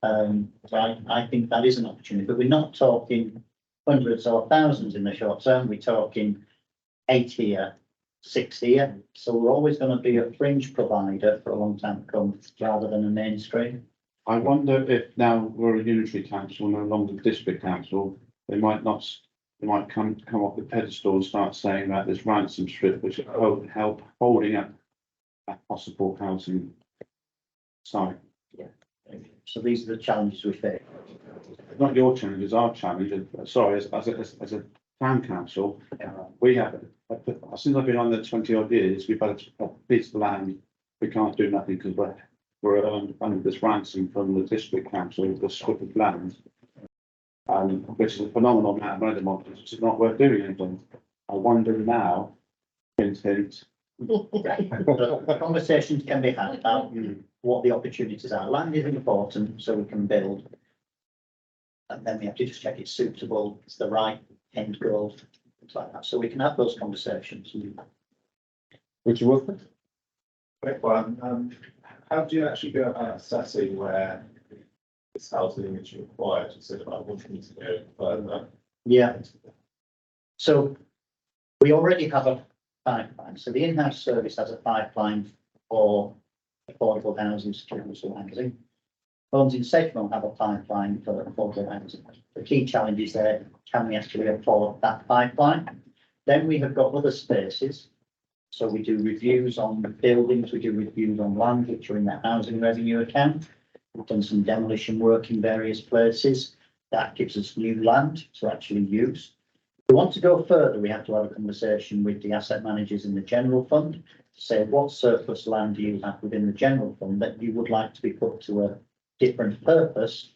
So I think that is an opportunity, but we're not talking hundreds or thousands in the short term. We're talking 8 here, 6 here. So we're always going to be a fringe provider for a long time to come rather than a mainstream. I wonder if now we're a unitary council, no longer district council, they might come off the pedestal and start saying that this ransom strip which will help holding up a possible housing site. Yeah. So these are the challenges we face. Not your challenges, our challenge. Sorry, as a town council, we have, since I've been on there 20 odd years, we've had a piece of land. We can't do nothing because we're under this ransom from the district council, the strip of land. Which is a phenomenal amount of money, which is not worth doing anything. I wonder now, hint. Conversations can be had about what the opportunities are. Land is important, so we can build. And then we have to just check it's suitable, it's the right end goal, things like that. So we can have those conversations. Richard Wolford? Quick one. How do you actually go about assessing where this housing is required? You said about wanting to go further. Yeah. So we already have a pipeline. So the in-house service has a pipeline for affordable housing, secure housing. Homes in Safe have a pipeline for affordable housing. The key challenge is there, can we actually afford that pipeline? Then we have got other spaces. So we do reviews on buildings, we do reviews on land, which are in the housing revenue account. We've done some demolition work in various places. That gives us new land to actually use. If we want to go further, we have to have a conversation with the asset managers in the general fund to say what surplus land do you have within the general fund that you would like to be put to a different purpose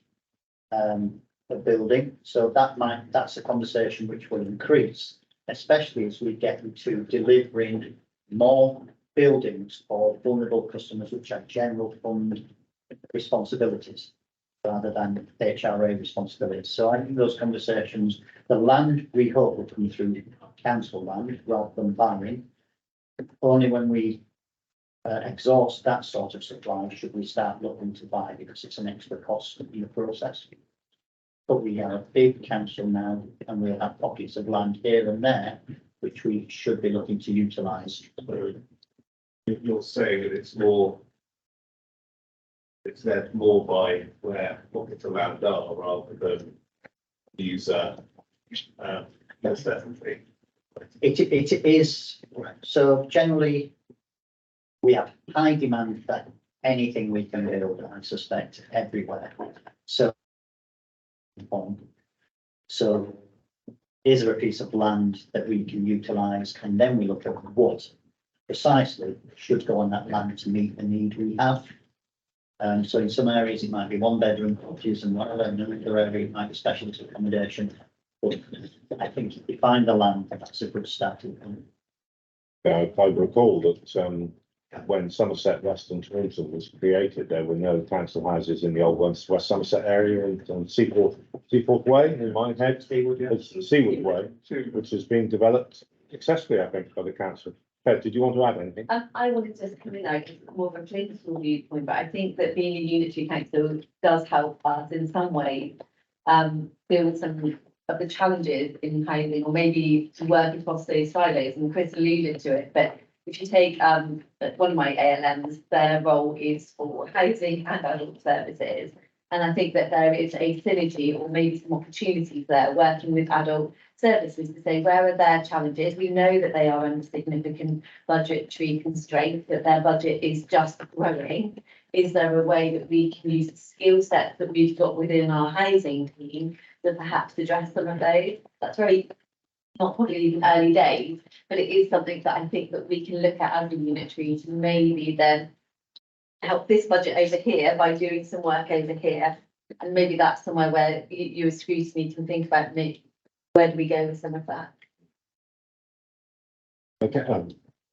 of building. So that's a conversation which will increase, especially as we get into delivering more buildings for vulnerable customers, which are general fund responsibilities rather than HRA responsibilities. So I think those conversations, the land we hope will come through council land rather than buying. Only when we exhaust that sort of supply should we start looking to buy, because it's an extra cost in the process. But we are a big council now, and we'll have pockets of land here and there, which we should be looking to utilise. You're saying that it's led more by where pockets of land are rather than user. That's definitely. It is. So generally, we have high demand for anything we can build, I suspect, everywhere. So is there a piece of land that we can utilise, and then we look at what precisely should go on that land to meet the need we have. So in some areas it might be 1-bedroom properties and whatever, and another area it might be specialist accommodation. But I think if we find the land, that's a good starting point. I recall that when Somerset Western Tourism was created, there were no council houses in the old West Somerset area and Seaforth Way in my head. Seawood Way, which has been developed successfully, I think, by the council. Ped, did you want to add anything? I wanted to come in there, more of a political viewpoint, but I think that being a unitary council does help us in some ways deal with some of the challenges in housing, or maybe to work across those silos. And Chris alluded to it, but if you take one of my ALMs, their role is for housing and adult services. And I think that there is a synergy or maybe some opportunities there working with adult services to say, where are their challenges? We know that they are under significant budgetary constraints, that their budget is just growing. is there a way that we can use the skill set that we've got within our housing team to perhaps address some of those? That's very, not probably even early days, but it is something that I think that we can look at as a unitary to maybe then help this budget over here by doing some work over here. And maybe that's somewhere where you as Scrutiny can think about maybe where do we go with some of that? Okay.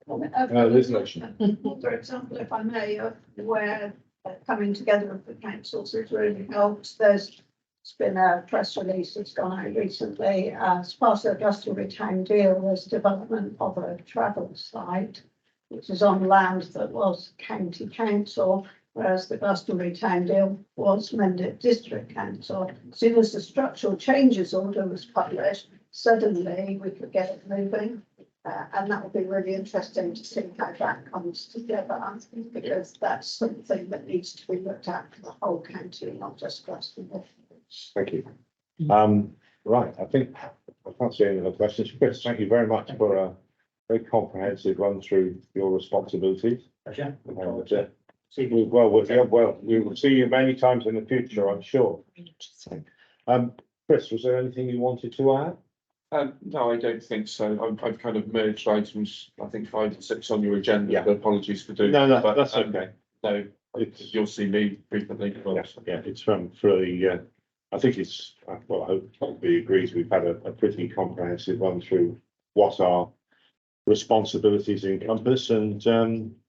Liz For example, if I may, where coming together of the councils has really helped. There's been a press release that's gone out recently as part of the Glastonbury Town deal was development of a travel site, which is on land that was county council, whereas the Glastonbury Town deal was Mendip District Council. As soon as the structural changes order was published, suddenly we could get it moving. And that would be really interesting to see how that comes together, because that's something that needs to be looked at for the whole county, not just Glastonbury. Thank you. Right, I think I can't see any other questions. Chris, thank you very much for a very comprehensive run through your responsibilities. Pleasure. We will see you many times in the future, I'm sure. Chris, was there anything you wanted to add? No, I don't think so. I've kind of merged items, I think 5 and 6 on your agenda. Yeah. Apologies for doing that. But that's okay. No, you'll see me frequently. Yeah, it's from the, I think it's, well, I hope everybody agrees we've had a pretty comprehensive run through what our responsibilities encompass and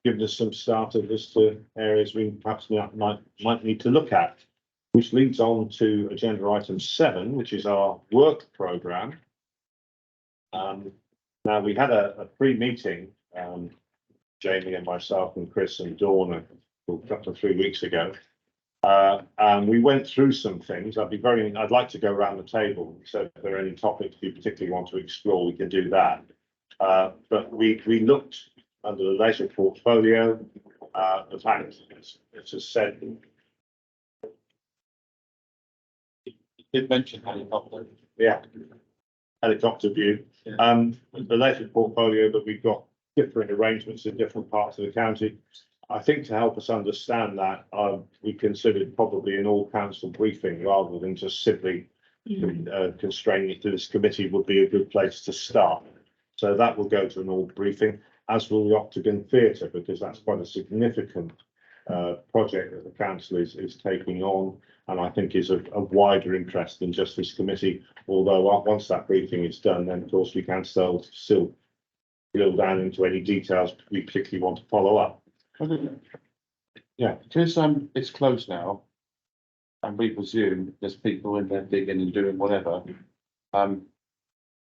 given us some starters as to areas we perhaps might need to look at, which leads on to agenda item 7, which is our work programme. Now we had a pre-meeting, Jamie and myself and Chris and Dawn a couple of 3 weeks ago. And we went through some things. I'd like to go around the table. So if there are any topics you particularly want to explore, we can do that. But we looked under the leisure portfolio, the fact, it's just said. You did mention helicopter. Yeah. Helicopter view. The leisure portfolio that we've got different arrangements in different parts of the county. I think to help us understand that, we considered probably an all council briefing rather than just simply constraining it to this committee would be a good place to start. So that will go to an all briefing, as will the Octagon Theatre, because that's quite a significant project that the council is taking on, and I think is of wider interest than just this committee. Although once that briefing is done, then of course we can still drill down into any details we particularly want to follow up. Yeah, because it's closed now, and we presume there's people in there digging and doing whatever.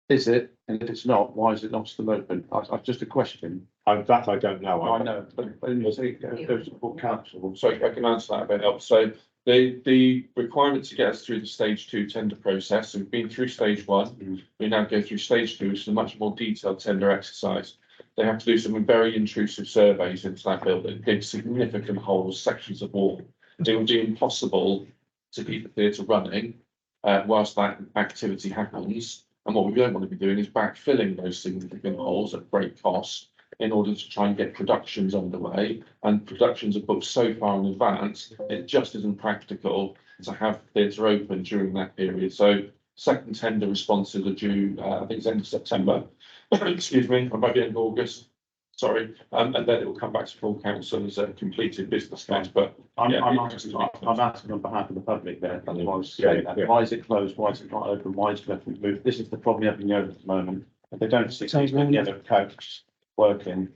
Is it? And if it's not, why is it not still open? I've just a question. That I don't know. I know, but you say it goes to full council. So I can answer that a bit up. So the requirement to get us through the stage 2 tender process, we've been through stage 1, we now go through stage 2, so a much more detailed tender exercise. They have to do some very intrusive surveys into that building, dig significant holes, sections of wall. It would be impossible to keep the theatre running whilst that activity happens. And what we don't want to be doing is backfilling those significant holes at great cost in order to try and get productions underway. And productions are booked so far in advance, it just isn't practical to have theatre open during that period. So second tender responses are due, I think it's end of September. Excuse me, I might be end of August. Sorry, and then it will come back to full council as a completed business case. But I'm asking on behalf of the public there. That's why I was saying that. Why is it closed? Why is it not open? Why is it left moved? This is the problem you have in Europe at the moment. If they don't see these yellow coats working,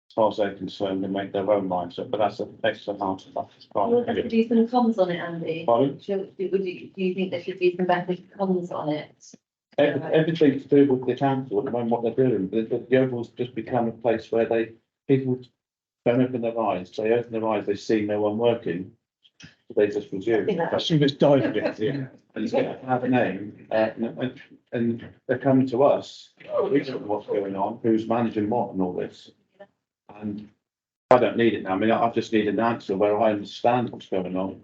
as far as they're concerned, they make their own minds up. But that's an extra half of that. We'll have to do some comms on it, Andy. Pardon? Do you think there should be some better comms on it? Everything to do with the council and what they're doing. The overall's just become a place where people don't open their eyes. They open their eyes, they see no one working. They just presume. Assume it's died. Yeah. And it's going to have a name, and they're coming to us. We don't know what's going on, who's managing what and all this. And I don't need it now. I mean, I just need an answer where I understand what's going on.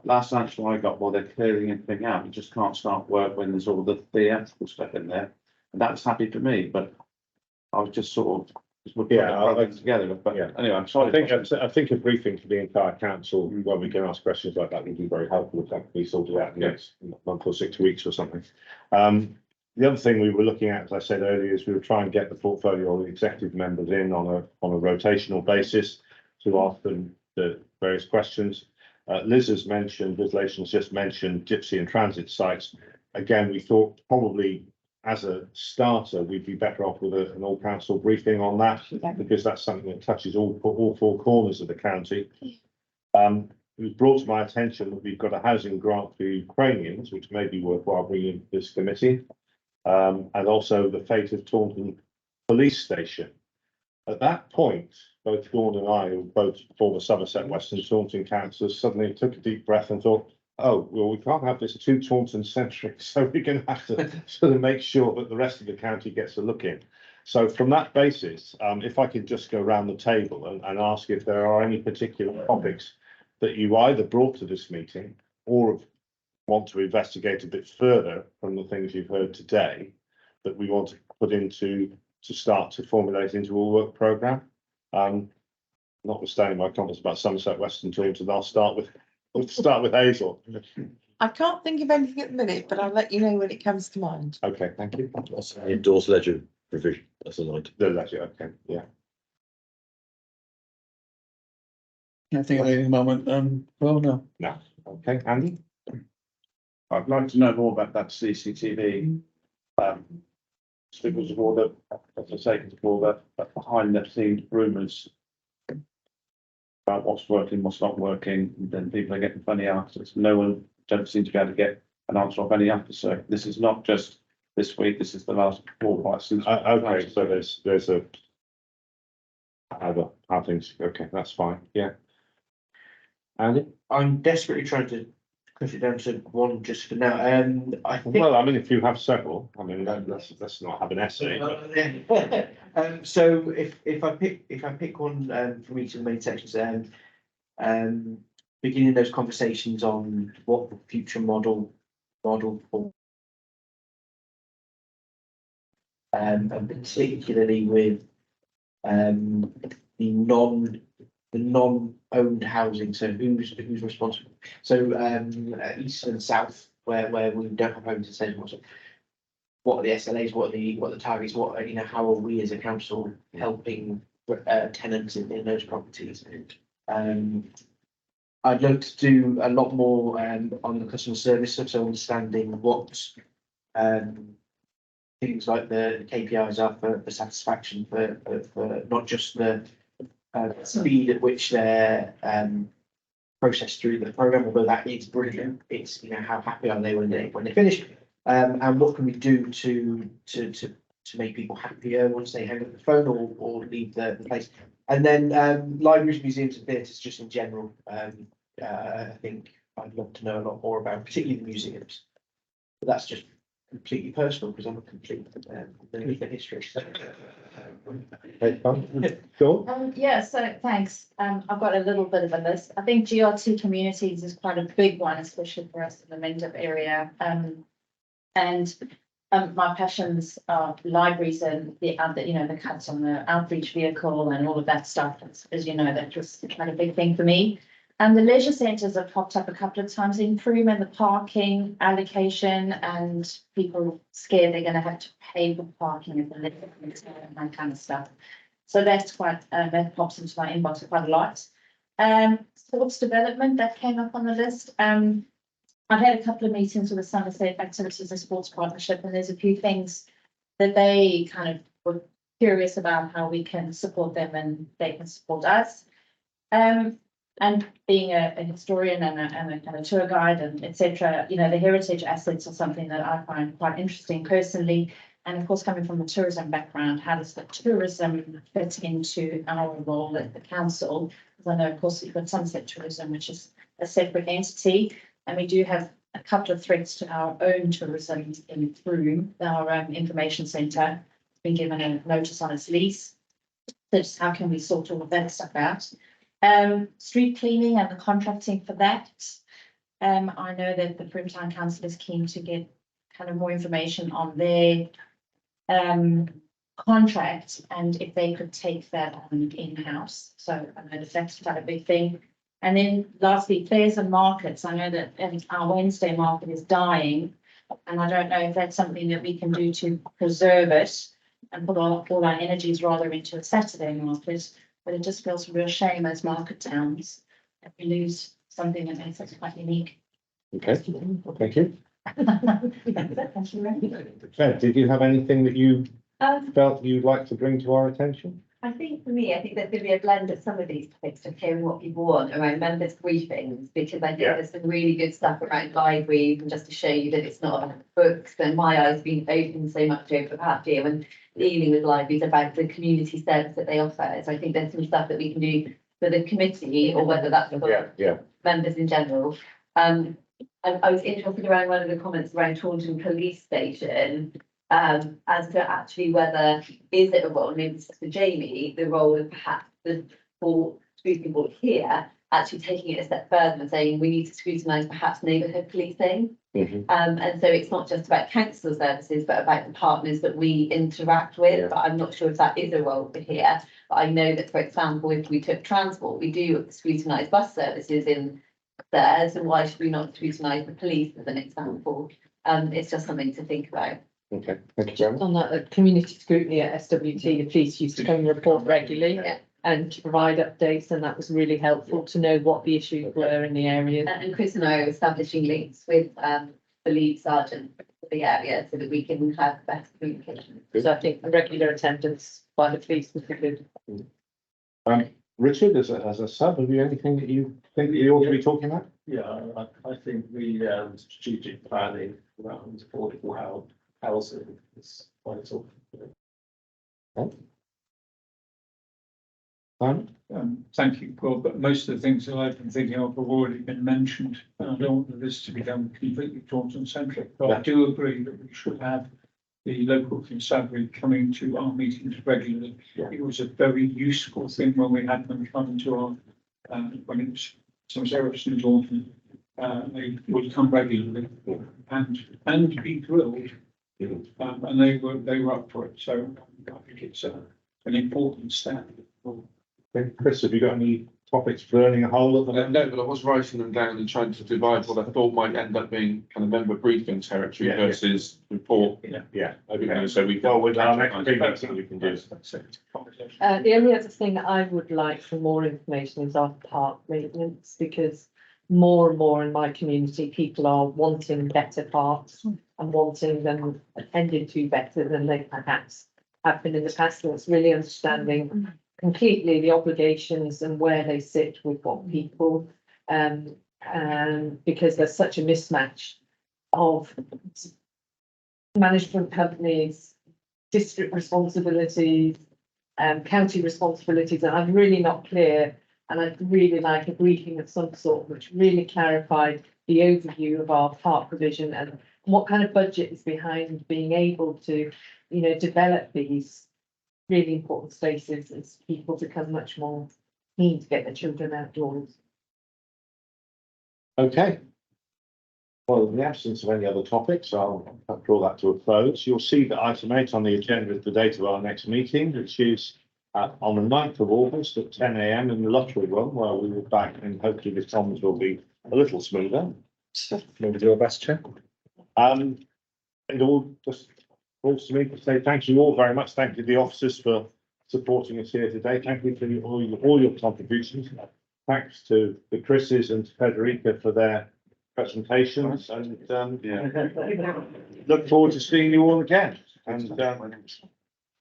Last answer I got, well, they're clearing everything out. You just can't start work when there's all the theatrical stuff in there. And that was happy for me, but I was just sort of We'll put Yeah, the I'll- programs together, but yeah. anyway, I'm sorry. I think a briefing to the entire council where we can ask questions like that would be very helpful if that can be sorted out in the next month or 6 weeks or something. The other thing we were looking at, as I said earlier, is we were trying to get the portfolio of the executive members in on a rotational basis to ask them the various questions. Liz has mentioned, Liz Lation's just mentioned gypsy and transit sites. Again, we thought probably as a starter, we'd be better off with an all council briefing on that, because that's something that touches all four corners of the county. It was brought to my attention that we've got a housing grant for Ukrainians, which may be worthwhile bringing to this committee. And also the fate of Taunton Police Station. At that point, both Dawn and I, who were both former Somerset West and Taunton councillors, suddenly took a deep breath and thought, oh, well, we can't have this too Taunton centric, so we're going to have to sort of make sure that the rest of the county gets a look in. So from that basis, if I could just go around the table and ask if there are any particular topics that you either brought to this meeting or want to investigate a bit further from the things you've heard today that we want to put into to start to formulate into a work programme. Notwithstanding my comments about Somerset West and Taunton, I'll start with Hazel. I can't think of anything at the minute, but I'll let you know when it comes to mind. Okay, thank you. That's the endorsed ledger provision. That's the night. The ledger, okay, yeah. I think at the moment, well, no. No, okay, Andy? I'd like to know more about that CCTV. Because of all the, as I say, all the behind the scenes rumours about what's working, what's not working, and then people are getting funny answers. No one don't seem to be able to get an answer off any answer. So this is not just this week. This is the last 4 or 5 since. Okay, so there's a how things. Okay, that's fine. Yeah. Andy? I'm desperately trying to cut it down to one just for now. I think. Well, I mean, if you have several, I mean, let's not have an essay. But... So if I pick one from each of the main sections, beginning those conversations on what the future model for, and particularly with the non-owned housing. So who's responsible? So east and south, where we don't have homes associations. What are the SLAs? What are the targets? How are we as a council helping tenants in those properties? I'd like to do a lot more on the customer service, so understanding what things like the KPIs are for satisfaction for not just the speed at which they're processed through the program, although that is brilliant. It's how happy are they when they finish. And what can we do to make people happier once they hang up the phone or leave the place? And then libraries, museums and theatres just in general. I think I'd love to know a lot more about, particularly the museums. But that's just completely personal because I'm a complete nerd for history. Yeah, so thanks. I've got a little bit of a list. I think GRT communities is quite a big one, especially for us in the Mendip area. And my passions are libraries and the cuts on the outreach vehicle and all of that stuff. As you know, that was kind of a big thing for me. And the leisure centres have popped up a couple of times, improvement the parking allocation and people scared they're going to have to pay for parking at the leisure centre and that kind of stuff. So that's quite, that pops into my inbox quite a lot. Sports development, that came up on the list. I've had a couple of meetings with the Somerset Activities and Sports Partnership, and there's a few things that they kind of were curious about how we can support them and they can support us. And being a historian and a tour guide and etc., the heritage assets are something that I find quite interesting personally. And of course, coming from a tourism background, how does the tourism fit into our role at the council? Because I know, of course, you've got Somerset Tourism, which is a separate entity. And we do have a couple of threats to our own tourism in Broome. Our information centre has been given a notice on its lease. So just how can we sort all of that stuff out? Street cleaning and the contracting for that. I know that the Broome Town Council is keen to get kind of more information on their contract and if they could take that on in-house. So I know that's quite a big thing. And then lastly, fairs and markets. I know that our Wednesday market is dying. And I don't know if that's something that we can do to preserve it and put all our energies rather into a Saturday market. But it just feels a real shame as market towns that we lose something that makes us quite unique. Okay, thank you. Thank you very much. Claire, did you have anything that you felt you'd like to bring to our attention? I think for me, I think there's going to be a blend of some of these topics of hearing what people want around members' briefings, because I think there's some really good stuff around libraries, and just to show you that it's not about books, and my eyes been opened so much over the past year when dealing with libraries about the community service that they offer. So I think there's some stuff that we can do for the committee, or whether that's for members in general. I was interested around one of the comments around Taunton Police Station, as to actually whether is it a role, maybe this is for Jamie, the role of perhaps the scrutiny board here actually taking it a step further and saying we need to scrutinise perhaps neighbourhood policing. And so it's not just about council services, but about the partners that we interact with. But I'm not sure if that is a role for here. But I know that, for example, if we took transport, we do scrutinise bus services in there. So why should we not scrutinise the police as an example? It's just something to think about. Okay, thank you very much. On that community scrutiny at SWT, the police used to come and report regularly and provide updates, and that was really helpful to know what the issues were in the area. And Chris and I are establishing links with the lead sergeant for the area so that we can have better communication. So I think regular attendance by the police would be good. Richard, as a sub, have you anything that you think that you ought to be talking about? Yeah, I think the strategic planning around affordable housing is vital. Thank you, Paul, but most of the things that I've been thinking of have already been mentioned. And I don't want this to become completely Taunton centric, but I do agree that we should have the local constabulary coming to our meetings regularly. It was a very useful thing when we had them come to our, when it was some service in Taunton. They would come regularly and be grilled. And they were up for it, so I think it's an important step. Chris, have you got any topics burning a hole at the moment? No, but I was writing them down and trying to divide what I thought might end up being kind of member briefing territory versus report. So we with our next meeting, we can do. The only other thing that I would like for more information is our park maintenance, because more and more in my community, people are wanting better parks and wanting them attended to better than they perhaps have been in the past. And it's really understanding completely the obligations and where they sit with what people, and because there's such a mismatch of management companies, district responsibilities, county responsibilities, and I'm really not clear. And I'd really like a briefing of some sort which really clarified the overview of our park provision and what kind of budget is behind being able to, develop these really important spaces as people become much more keen to get their children outdoors. Okay. Well, in the absence of any other topics, I'll draw that to a close. You'll see that item 8 on the agenda is the date of our next meeting, which is on the 9th of August at 10 AM in the lottery room, where we will be back, and hopefully the comms will be a little smoother. Maybe do our best, Chair. And all just calls to me to say thank you all very much. Thank you to the officers for supporting us here today. Thank you for all your contributions. Thanks to the Chris's and to Federica for their presentations, and look forward to seeing you all again. And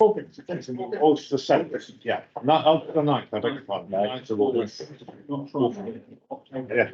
August the 7th, yeah, not the 9th, I beg your pardon, 9th of August. Yeah.